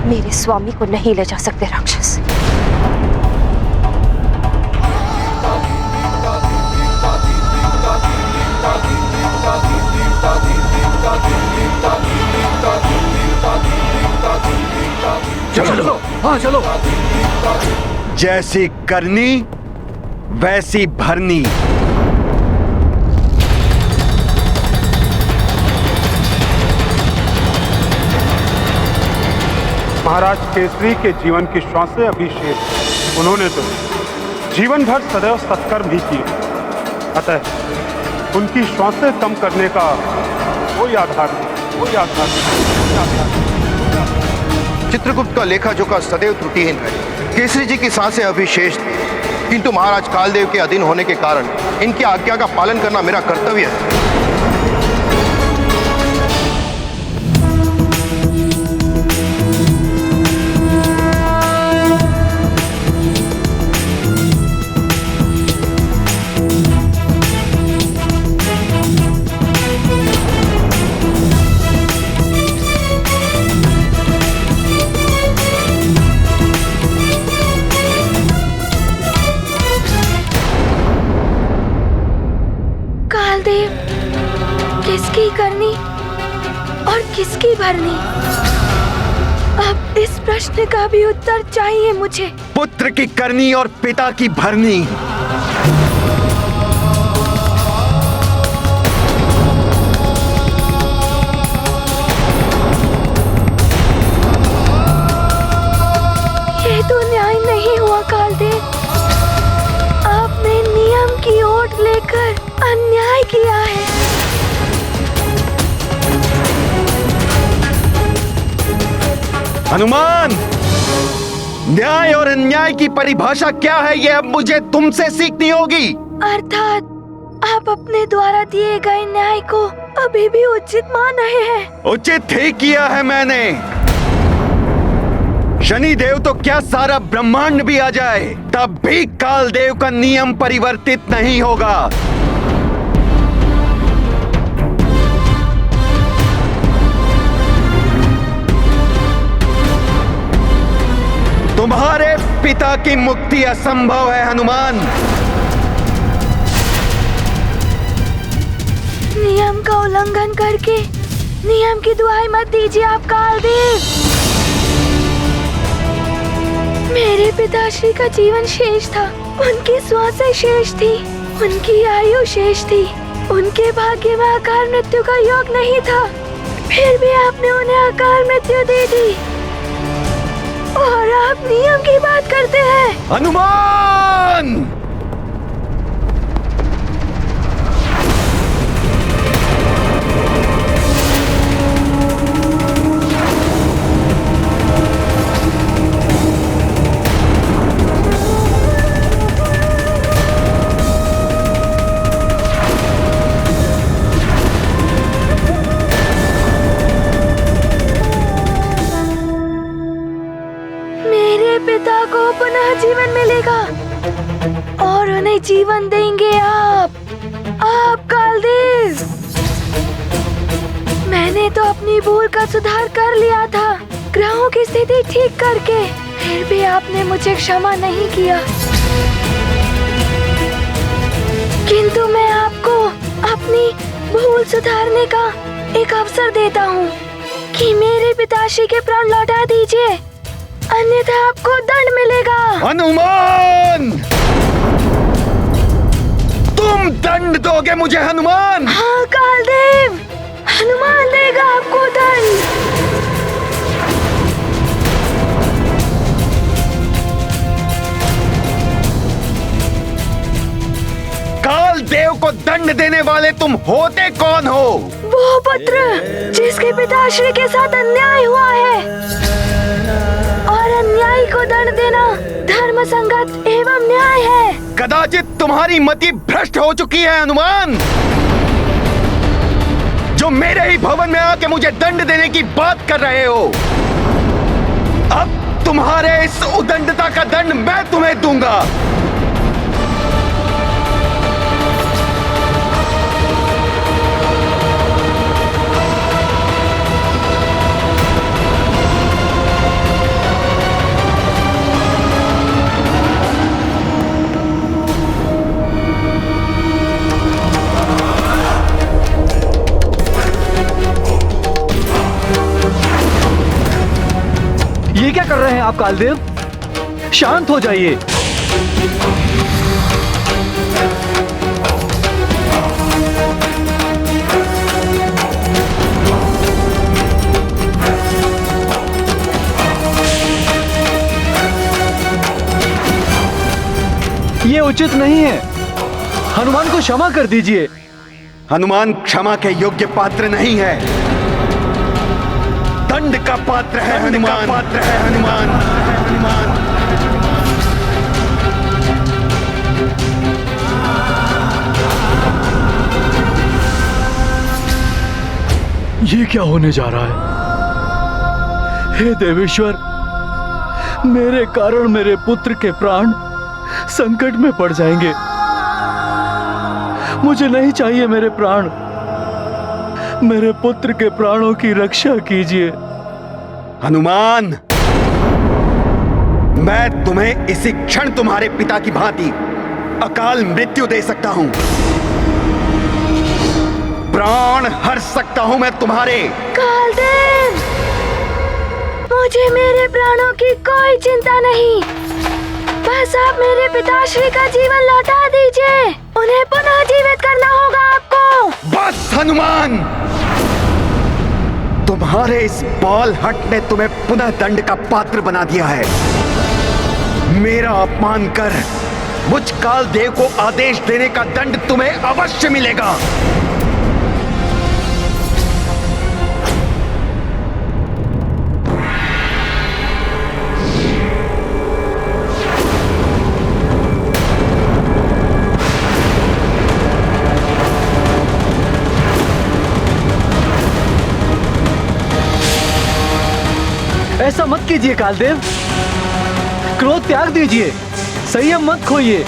मेरे स्वामी को नहीं ले जा सकते राक्षस। चलो, हाँ चलो। जैसी करनी वैसी भरनी। महाराज केसरी के जीवन की श्वासें अभी शेष हैं। उन्होंने तो जीवन भर सदैव सत्कर्म ही किए, अतः उनकी श्वासें कम करने का कोई आधार नहीं, कोई आधार नहीं। चित्रगुप्त का लेखा जोखा सदैव त्रुटिहीन है। केसरी जी की सांसें अभी शेष थी, किंतु महाराज कालदेव के अधीन होने के कारण इनकी आज्ञा का पालन करना मेरा कर्तव्य है। किसकी करनी और किसकी भरनी? अब इस प्रश्न का भी उत्तर चाहिए मुझे। पुत्र की करनी और पिता की भरनी। ये तो न्याय नहीं हुआ कालदेव। आपने नियम की ओट लेकर अन्याय किया है। हनुमान, न्याय और अन्याय की परिभाषा क्या है ये अब मुझे तुमसे सीखनी होगी। अर्थात आप अपने द्वारा दिए गए न्याय को अभी भी उचित मान रहे हैं। उचित ही किया है मैंने। शनिदेव तो क्या सारा ब्रह्मांड भी आ जाए तब भी कालदेव का नियम परिवर्तित नहीं होगा। तुम्हारे पिता की मुक्ति असंभव है हनुमान। नियम का उल्लंघन करके नियम की दुहाई मत दीजिए आप कालदेव। मेरे पिताश्री का जीवन शेष था, उनकी श्वासें शेष थी, उनकी आयु शेष थी, उनके भाग्य में अकाल मृत्यु का योग नहीं था, फिर भी आपने उन्हें अकाल मृत्यु दे दी और आप नियम की बात करते हैं। हनुमान, पिता को पुनः जीवन मिलेगा और उन्हें जीवन देंगे आप कालदेव। मैंने तो अपनी भूल का सुधार कर लिया था, ग्रहों की स्थिति ठीक करके, फिर भी आपने मुझे क्षमा नहीं किया। किंतु मैं आपको अपनी भूल सुधारने का एक अवसर देता हूँ कि मेरे पिताश्री के प्राण लौटा दीजिए, अन्यथा आपको दंड मिलेगा। हनुमान, तुम दंड दोगे मुझे हनुमान? हाँ कालदेव, हनुमान देगा आपको दंड। कालदेव को दंड देने वाले तुम होते कौन हो? वो पुत्र जिसके पिताश्री के साथ अन्याय हुआ है और अन्याय को दंड देना धर्म संगत एवं न्याय है। कदाचित तुम्हारी मति भ्रष्ट हो चुकी है हनुमान। जो मेरे ही भवन में आके मुझे दंड देने की बात कर रहे हो, अब तुम्हारे इस उदंडता का दंड मैं तुम्हें दूंगा। ये क्या कर रहे हैं आप कालदेव? शांत हो जाइए। ये उचित नहीं है। हनुमान को क्षमा कर दीजिए। हनुमान क्षमा के योग्य पात्र नहीं है, दंड का पात्र है हनुमान। पात्र है हनुमान। ये क्या होने जा रहा है? हे देवेश्वर, मेरे कारण मेरे पुत्र के प्राण संकट में पड़ जाएंगे। मुझे नहीं चाहिए मेरे प्राण। मेरे पुत्र के प्राणों की रक्षा कीजिए। हनुमान, मैं तुम्हें इसी क्षण तुम्हारे पिता की भांति अकाल मृत्यु दे सकता हूं। प्राण हर सकता हूं मैं तुम्हारे। कालदेव, मुझे मेरे प्राणों की कोई चिंता नहीं। बस आप मेरे पिताश्री का जीवन लौटा दीजिए। उन्हें पुनः जीवित करना होगा आपको। बस हनुमान, तुम्हारे इस बाल हट ने तुम्हें पुनः दंड का पात्र बना दिया है। मेरा अपमान कर मुझ कालदेव को आदेश देने का दंड तुम्हें अवश्य मिलेगा। ऐसा मत कीजिए कालदेव। क्रोध त्याग दीजिए, संयम मत खोइए।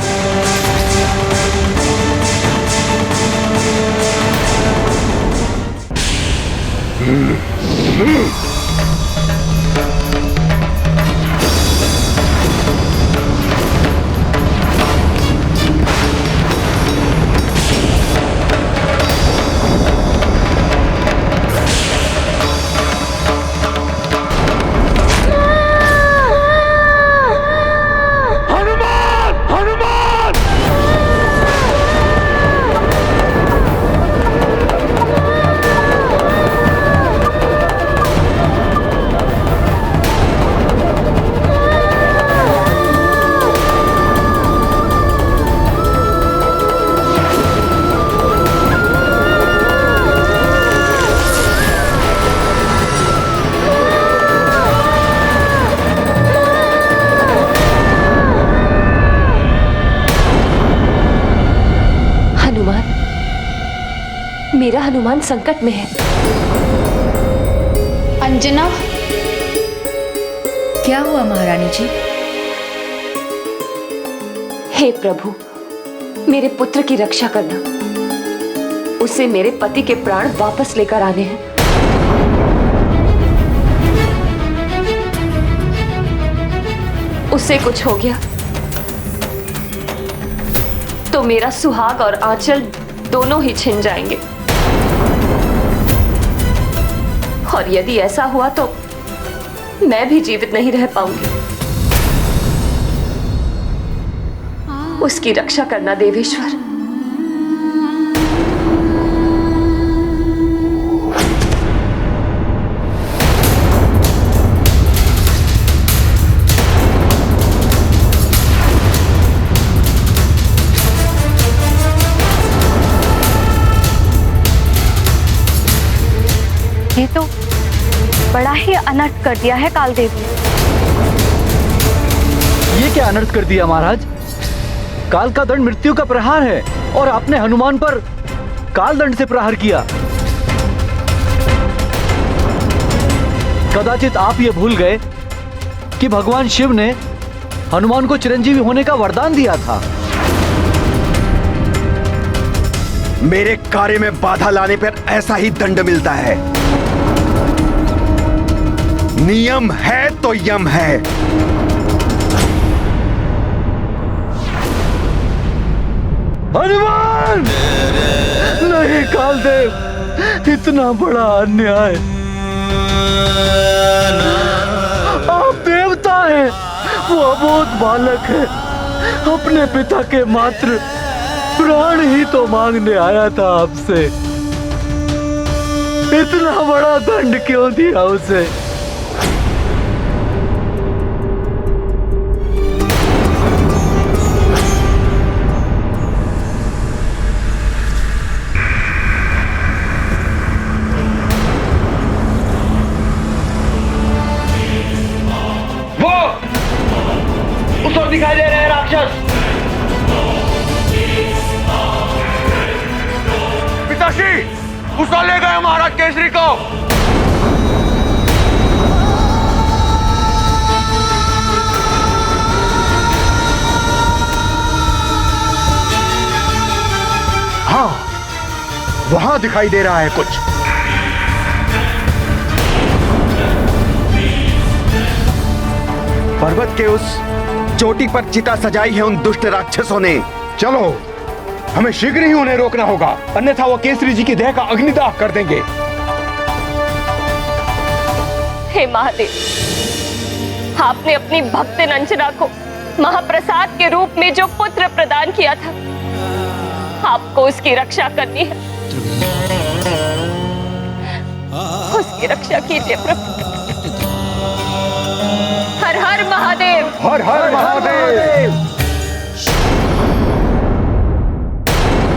मेरा हनुमान संकट में है। अंजना, क्या हुआ महारानी जी? हे प्रभु, मेरे पुत्र की रक्षा करना। उसे मेरे पति के प्राण वापस लेकर आने हैं। उससे कुछ हो गया तो मेरा सुहाग और आंचल दोनों ही छिन जाएंगे। और यदि ऐसा हुआ तो मैं भी जीवित नहीं रह पाऊंगी। उसकी रक्षा करना देवेश्वर। ये तो बड़ा ही अनर्थ कर दिया है कालदेव ने। ये क्या अनर्थ कर दिया महाराज? काल का दंड मृत्यु का प्रहार है और आपने हनुमान पर काल दंड से प्रहार किया। कदाचित आप ये भूल गए कि भगवान शिव ने हनुमान को चिरंजीवी होने का वरदान दिया था। मेरे कार्य में बाधा लाने पर ऐसा ही दंड मिलता है। नियम है तो यम है। हनुमान! नहीं कालदेव, इतना बड़ा अन्याय। आप देवता हैं, वो अबोध बालक है। अपने पिता के मात्र प्राण ही तो मांगने आया था आपसे। इतना बड़ा दंड क्यों दिया उसे? दिखाई दे रहे हैं राक्षस। पिताश्री, उसको ले गए महाराज केसरी को। हाँ, वहां दिखाई दे रहा है कुछ। पर्वत के उस चोटी पर चिता सजाई है उन दुष्ट राक्षसों ने। चलो, हमें शीघ्र ही उन्हें रोकना होगा, अन्यथा वो केसरी जी की देह का अग्निदाह कर देंगे। हे महादेव, आपने अपनी भक्त अंजना को महाप्रसाद के रूप में जो पुत्र प्रदान किया था, आपको उसकी रक्षा करनी है। उसकी रक्षा कीजिए प्रभु। हर हर महादेव। हर हर महादेव।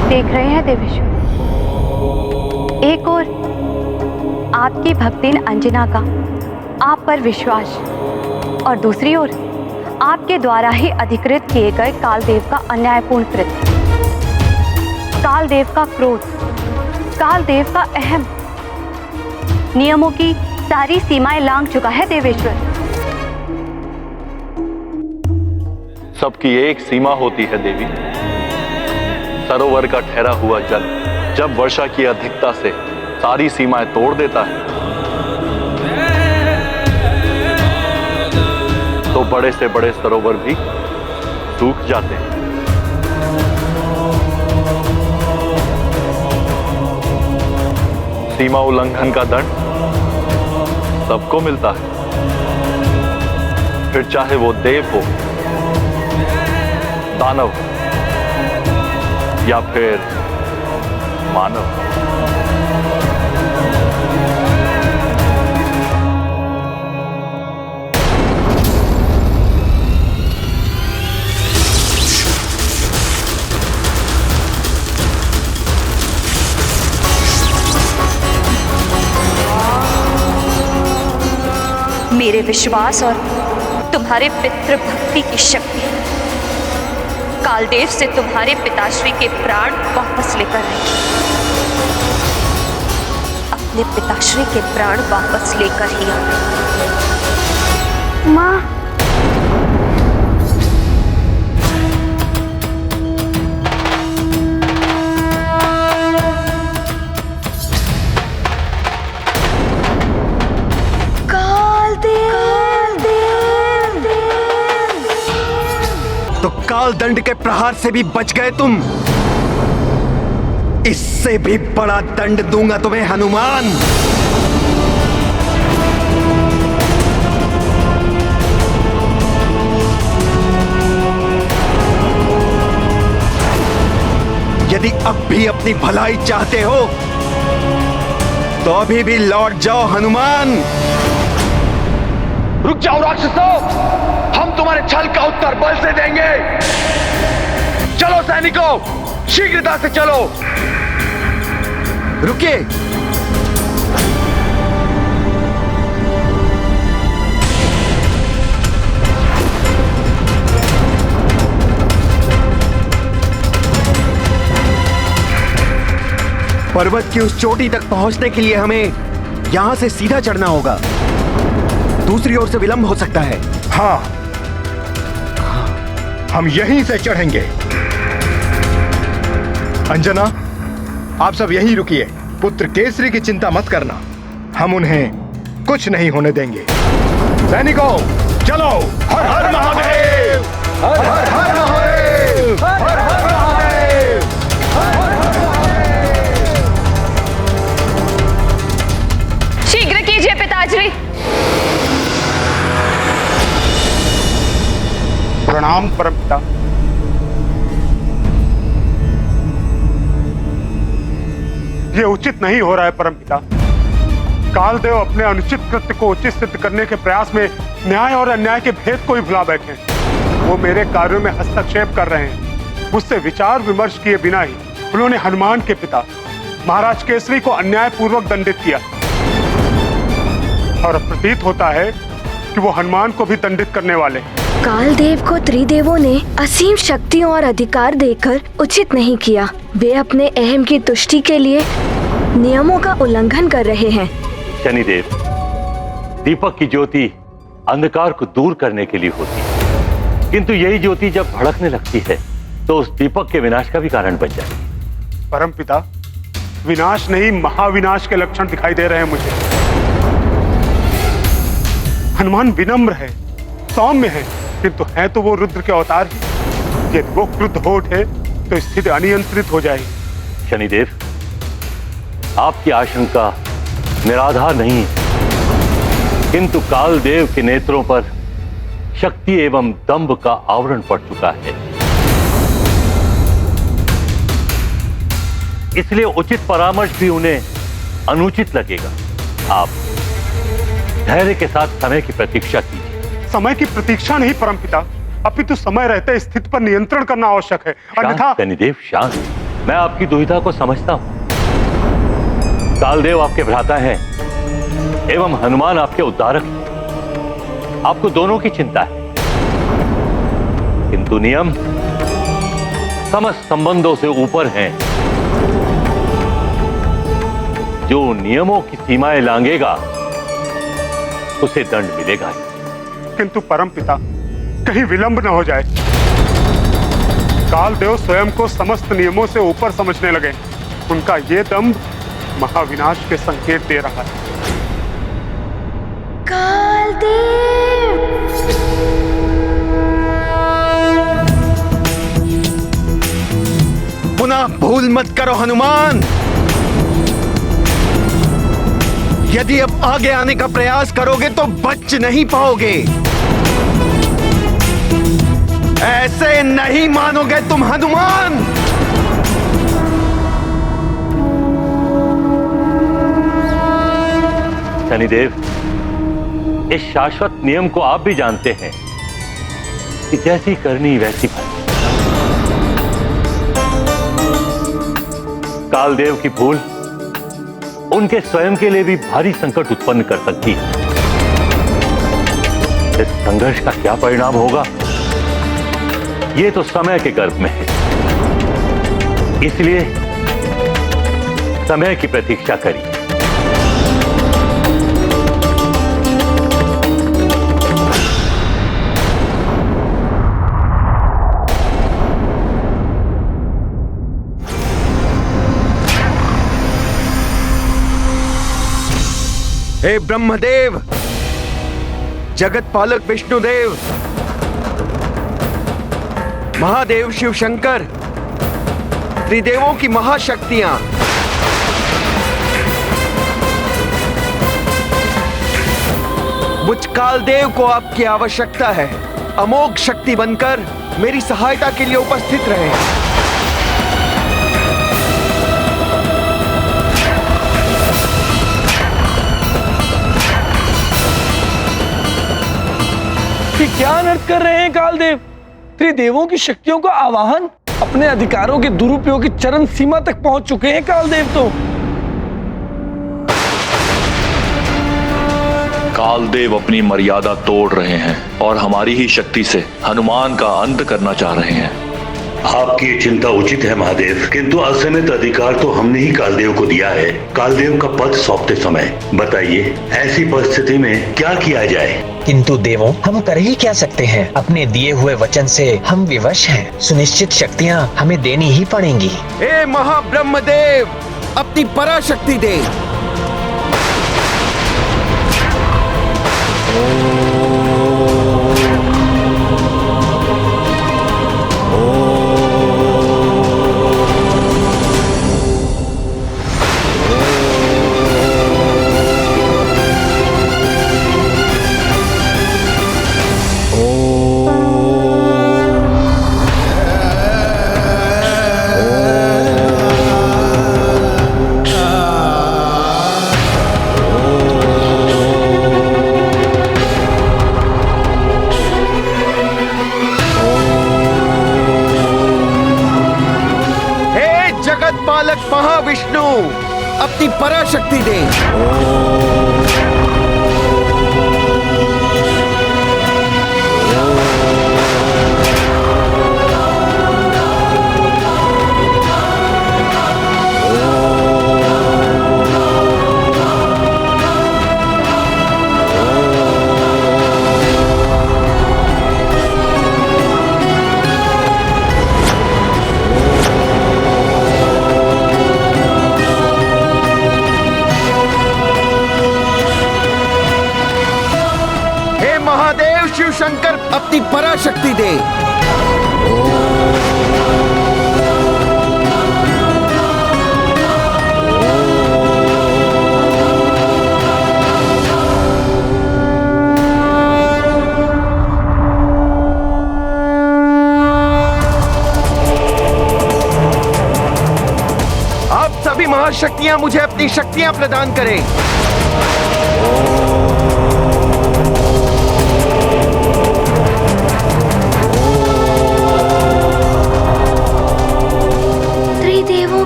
देख रहे हैं देवेश्वर, एक और आपकी भक्तिन अंजना का आप पर विश्वास और दूसरी ओर आपके द्वारा ही अधिकृत किए गए कालदेव का अन्यायपूर्ण कृत्य, कालदेव का क्रोध, कालदेव का अहम नियमों की सारी सीमाएं लांघ चुका है देवेश्वर। सबकी एक सीमा होती है देवी। सरोवर का ठहरा हुआ जल जब वर्षा की अधिकता से सारी सीमाएं तोड़ देता है, तो बड़े से बड़े सरोवर भी सूख जाते हैं। सीमा उल्लंघन का दंड सबको मिलता है, फिर चाहे वो देव हो, दानव या फिर मानव। मेरे विश्वास और तुम्हारे पितृ भक्ति की शक्ति कालदेव से तुम्हारे पिताश्री के प्राण वापस लेकर आई। अपने पिताश्री के प्राण वापस लेकर ही आई। माँ, तो काल दंड के प्रहार से भी बच गए तुम। इससे भी बड़ा दंड दूंगा तुम्हें हनुमान। यदि अब भी अपनी भलाई चाहते हो तो अभी भी लौट जाओ हनुमान। रुक जाओ राक्षसों, हम तुम्हारे छल का उत्तर बल से देंगे। चलो सैनिकों, शीघ्रता से चलो। रुकिए, पर्वत की उस चोटी तक पहुंचने के लिए हमें यहाँ से सीधा चढ़ना होगा। दूसरी ओर से विलंब हो सकता है। हाँ, हम यहीं से चढ़ेंगे। अंजना, आप सब यहीं रुकिए। पुत्र केसरी की चिंता मत करना, हम उन्हें कुछ नहीं होने देंगे। सैनिकों, चलो। हर हर महादेव, हर हर महादेव, हर हर महादेव, हर हर महादेव। शीघ्र कीजिए पिताश्री। प्रणाम परमपिता। ये उचित नहीं हो रहा है परमपिता। कालदेव अपने अनुचित कृत्य को उचित सिद्ध करने के प्रयास में न्याय और अन्याय के भेद को ही भुला बैठे हैं। वो मेरे कार्यों में हस्तक्षेप कर रहे हैं। मुझसे विचार विमर्श किए बिना ही उन्होंने हनुमान के पिता महाराज केसरी को अन्यायपूर्वक दंडित किया और प्रतीत होता है कि वो हनुमान को भी दंडित करने वाले। कालदेव को त्रिदेवों ने असीम शक्तियों और अधिकार देकर उचित नहीं किया। वे अपने अहम की तुष्टि के लिए नियमों का उल्लंघन कर रहे हैं। शनिदेव, दीपक की ज्योति अंधकार को दूर करने के लिए होती है, किंतु यही ज्योति जब भड़कने लगती है तो उस दीपक के विनाश का भी कारण बन जाती। परमपिता, विनाश नहीं महाविनाश के लक्षण दिखाई दे रहे हैं मुझे। हनुमान विनम्र है, सौम्य है, किंतु है तो वो रुद्र के अवतार ही। यदि वो क्रुद्ध हो उठे तो स्थिति अनियंत्रित हो जाएगी। शनिदेव, आपकी आशंका निराधार नहीं है, किंतु कालदेव के नेत्रों पर शक्ति एवं दंभ का आवरण पड़ चुका है। इसलिए उचित परामर्श भी उन्हें अनुचित लगेगा। आप धैर्य के साथ समय की प्रतीक्षा कीजिए। समय की प्रतीक्षा नहीं परमपिता, अपितु समय रहते स्थिति पर नियंत्रण करना आवश्यक है, अन्यथा। शनिदेव शांत, मैं आपकी दुविधा को समझता हूं। कालदेव आपके भ्राता हैं एवं हनुमान आपके उद्धारक हैं। आपको दोनों की चिंता है, किंतु नियम समस्त संबंधों से ऊपर हैं। जो नियमों की सीमाएं लांघेगा उसे दंड मिलेगा। किंतु परमपिता, कहीं विलंब न हो जाए। कालदेव स्वयं को समस्त नियमों से ऊपर समझने लगे। उनका ये दंभ महाविनाश के संकेत दे रहा है। कालदेव! पुनः भूल मत करो हनुमान। यदि अब आगे आने का प्रयास करोगे तो बच नहीं पाओगे। ऐसे नहीं मानोगे तुम हनुमान। शनिदेव, इस शाश्वत नियम को आप भी जानते हैं कि जैसी करनी वैसी भरनी। कालदेव की भूल उनके स्वयं के लिए भी भारी संकट उत्पन्न कर सकती है। इस संघर्ष का क्या परिणाम होगा, यह तो समय के गर्भ में है। इसलिए समय की प्रतीक्षा करिए। हे ब्रह्मदेव, जगत पालक विष्णुदेव, महादेव शिव शंकर, त्रिदेवों की महाशक्तियां, मुझ कालदेव को आपकी आवश्यकता है। अमोघ शक्ति बनकर मेरी सहायता के लिए उपस्थित रहे। क्या अनर्थ कर रहे हैं कालदेव? त्रिदेवों की शक्तियों का आवाहन, अपने अधिकारों के दुरुपयोग की चरम सीमा तक पहुंच चुके हैं कालदेव। तो कालदेव अपनी मर्यादा तोड़ रहे हैं और हमारी ही शक्ति से हनुमान का अंत करना चाह रहे हैं। आपकी ये चिंता उचित है महादेव, किंतु असीमित अधिकार तो हमने ही कालदेव को दिया है। कालदेव का पद सौंपते समय बताइए ऐसी परिस्थिति में क्या किया जाए? किंतु देवों, हम कर ही क्या सकते हैं? अपने दिए हुए वचन से हम विवश हैं। सुनिश्चित शक्तियाँ हमें देनी ही पड़ेंगी। हे महाब्रह्मदेव, अपनी पराशक्ति दे। महाविष्णु, अपनी पराशक्ति दे। शिव शंकर, अपनी पराशक्ति दे। आप सभी महाशक्तियां मुझे अपनी शक्तियां प्रदान करें।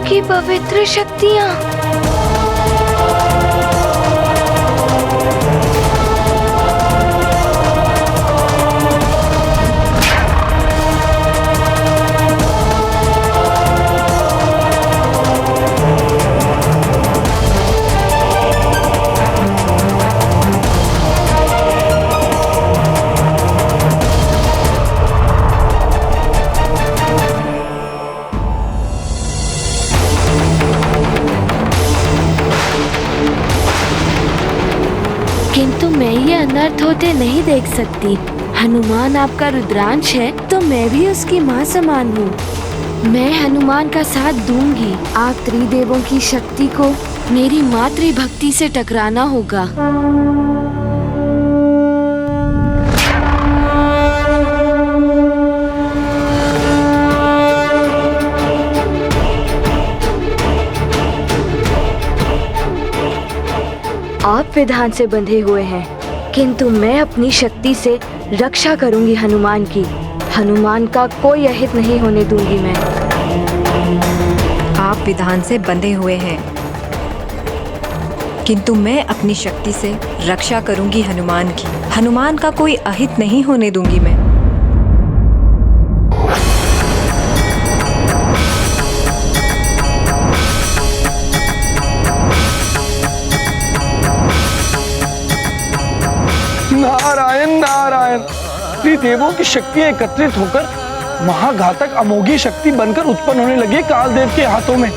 की पवित्र शक्तियाँ। किंतु मैं ये अनर्थ होते नहीं देख सकती। हनुमान आपका रुद्रांश है तो मैं भी उसकी माँ समान हूँ। मैं हनुमान का साथ दूंगी। आप त्रिदेवों की शक्ति को मेरी मातृभक्ति से टकराना होगा। आप विधान से बंधे हुए हैं, किंतु मैं अपनी शक्ति से रक्षा करूंगी हनुमान की। हनुमान का कोई अहित नहीं होने दूंगी मैं। आप विधान से बंधे हुए हैं, किंतु मैं अपनी शक्ति से रक्षा करूंगी हनुमान की। हनुमान का कोई अहित नहीं होने दूंगी मैं। नारायण नारायण। त्रिदेवों की शक्तियां एकत्रित होकर महाघातक अमोघी शक्ति बनकर उत्पन्न होने लगी कालदेव के हाथों में।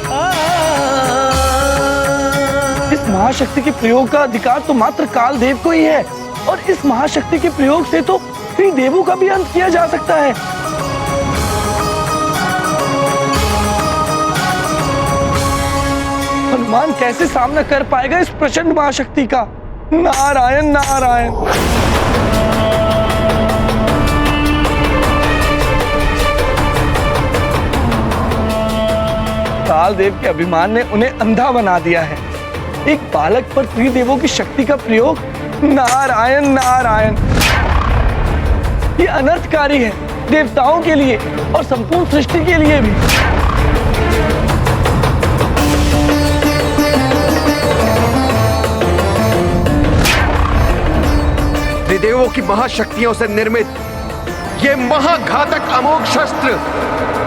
इस महाशक्ति के प्रयोग का अधिकार तो मात्र कालदेव को ही है, और इस महाशक्ति के प्रयोग से तो त्रिदेवों का भी अंत किया जा सकता है। हनुमान कैसे सामना कर पाएगा इस प्रचंड महाशक्ति का? नारायण नारायण। कालदेव के अभिमान ने उन्हें अंधा बना दिया है। एक बालक पर त्रिदेवों की शक्ति का प्रयोग, नारायण नारायण। ये अनर्थकारी है, देवताओं के लिए और संपूर्ण सृष्टि के लिए भी। त्रिदेवों की महाशक्तियों से निर्मित ये महाघातक अमोघ शस्त्र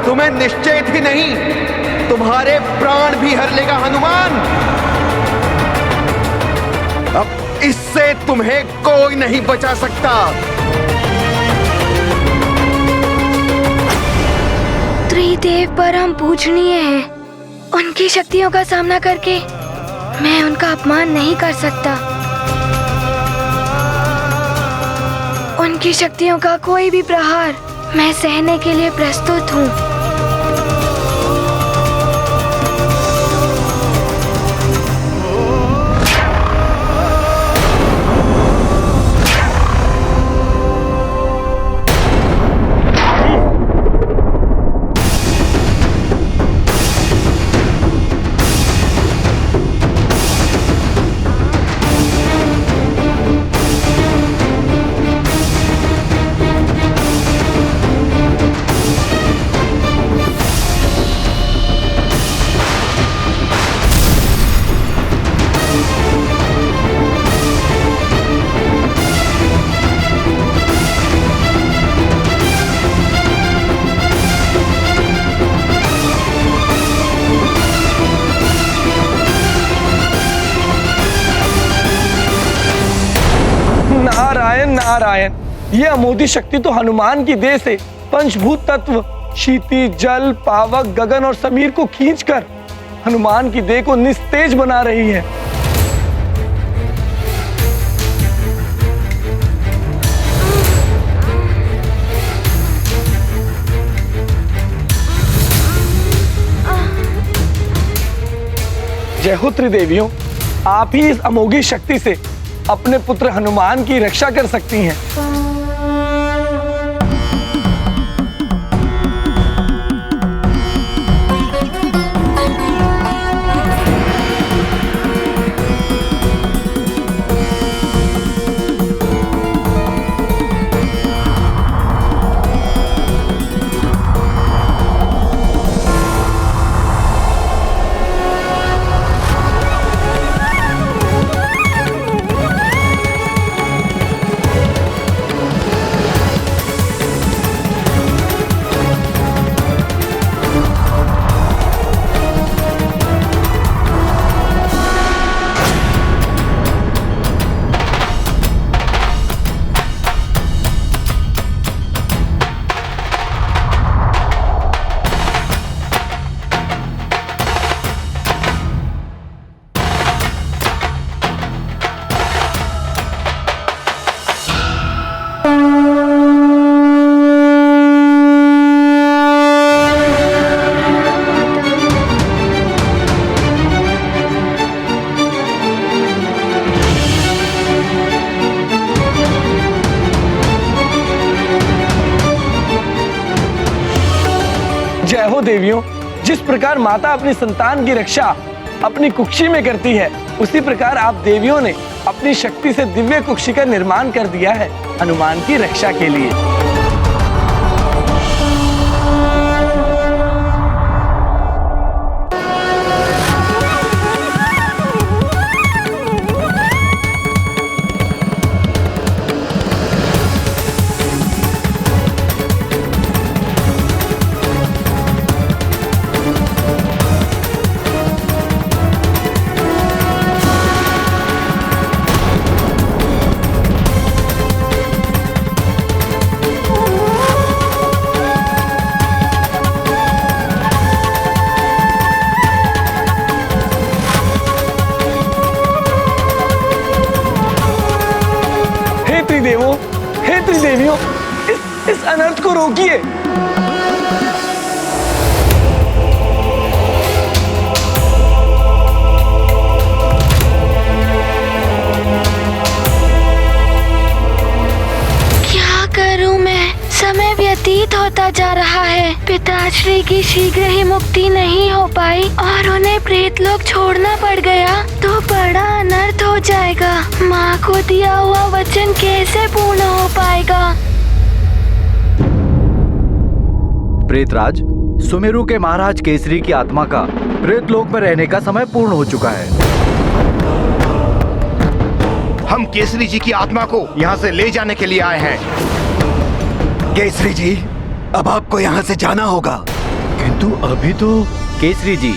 तुम्हें निश्चेत ही नहीं, तुम्हारे प्राण भी हर लेगा हनुमान। अब इससे तुम्हें कोई नहीं बचा सकता। त्रिदेव परम पूजनीय हैं। उनकी शक्तियों का सामना करके मैं उनका अपमान नहीं कर सकता। उनकी शक्तियों का कोई भी प्रहार मैं सहने के लिए प्रस्तुत हूँ। नारायण, ये अमोधी शक्ति तो हनुमान की देह से पंचभूत तत्व क्षिति, जल, पावक, गगन और समीर को खींचकर हनुमान की देह को निस्तेज बना रही है। जय हो त्रिदेवियों, आप ही इस अमोघी शक्ति से अपने पुत्र हनुमान की रक्षा कर सकती हैं। जय हो देवियों, जिस प्रकार माता अपनी संतान की रक्षा अपनी कुक्षी में करती है, उसी प्रकार आप देवियों ने अपनी शक्ति से दिव्य कुक्षी का निर्माण कर दिया है हनुमान की रक्षा के लिए। हे त्रिदेवियों, इस अनर्थ को रोकिए। क्या करूं मैं? समय व्यतीत होता जा रहा है। पिताश्री की शीघ्र ही मुक्ति नहीं हो पाई और उन्हें प्रेतलोक छोड़ना पड़ गया तो बड़ा अनर्थ हो जाएगा। माँ को दिया हुआ वचन कैसे पूर्ण हो पाएगा? प्रेतराज, सुमेरु के महाराज केसरी की आत्मा का प्रेतलोक में रहने का समय पूर्ण हो चुका है। हम केसरी जी की आत्मा को यहाँ से ले जाने के लिए आए हैं। केसरी जी, अब आपको यहाँ से जाना होगा। किंतु अभी तो केसरी जी,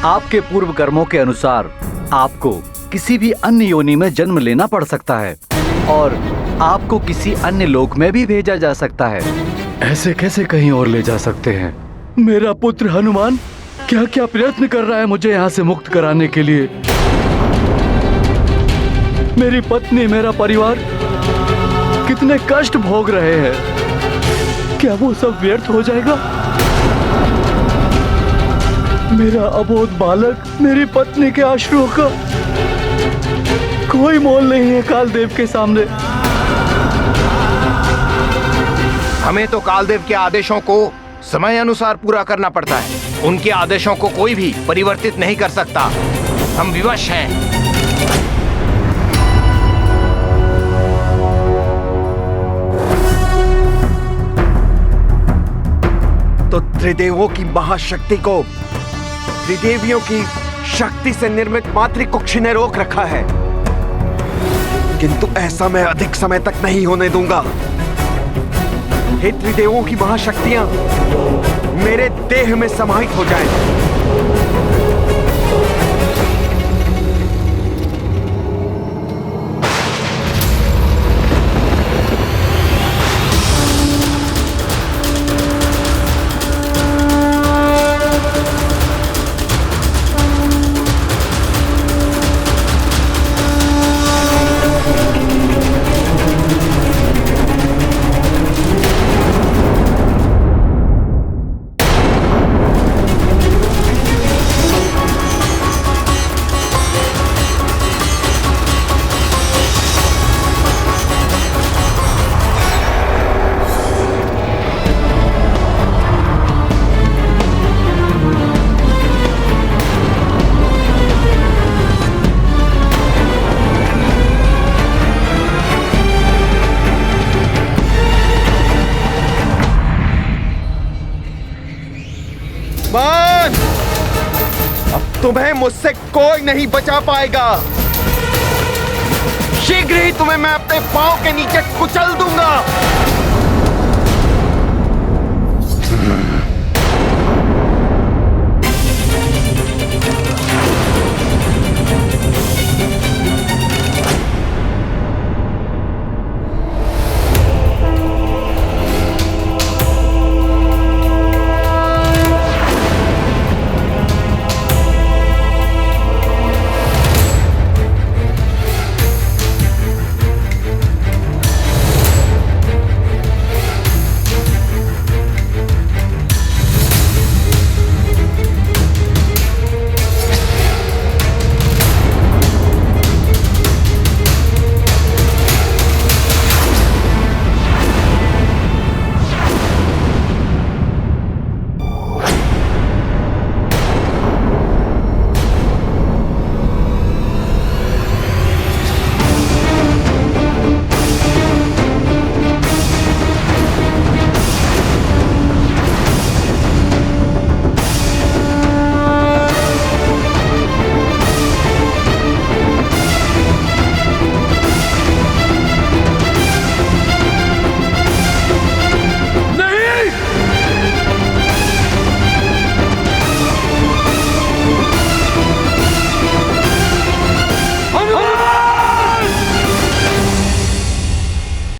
आपके पूर्व कर्मों के अनुसार आपको किसी भी अन्य योनि में जन्म लेना पड़ सकता है और आपको किसी अन्य लोक में भी भेजा जा सकता है। ऐसे कैसे कहीं और ले जा सकते हैं? मेरा पुत्र हनुमान क्या क्या प्रयत्न कर रहा है मुझे यहाँ से मुक्त कराने के लिए। मेरी पत्नी, मेरा परिवार कितने कष्ट भोग रहे हैं। क्या वो सब व्यर्थ हो जाएगा? मेरा अबोध बालक, मेरी पत्नी के आश्रुओं का कोई मोल नहीं है कालदेव के सामने। हमें तो कालदेव के आदेशों को समय अनुसार पूरा करना पड़ता है। उनके आदेशों को कोई भी परिवर्तित नहीं कर सकता। हम विवश हैं। तो त्रिदेवों की महाशक्ति को त्रिदेवियों की शक्ति से निर्मित मातृकुक्षी ने रोक रखा है, किंतु ऐसा मैं अधिक समय तक नहीं होने दूंगा। हे त्रिदेवों की महाशक्तियां मेरे देह में समाहित हो जाएं। तुम्हें मुझसे कोई नहीं बचा पाएगा। शीघ्र ही तुम्हें मैं अपने पांव के नीचे कुचल दूंगा।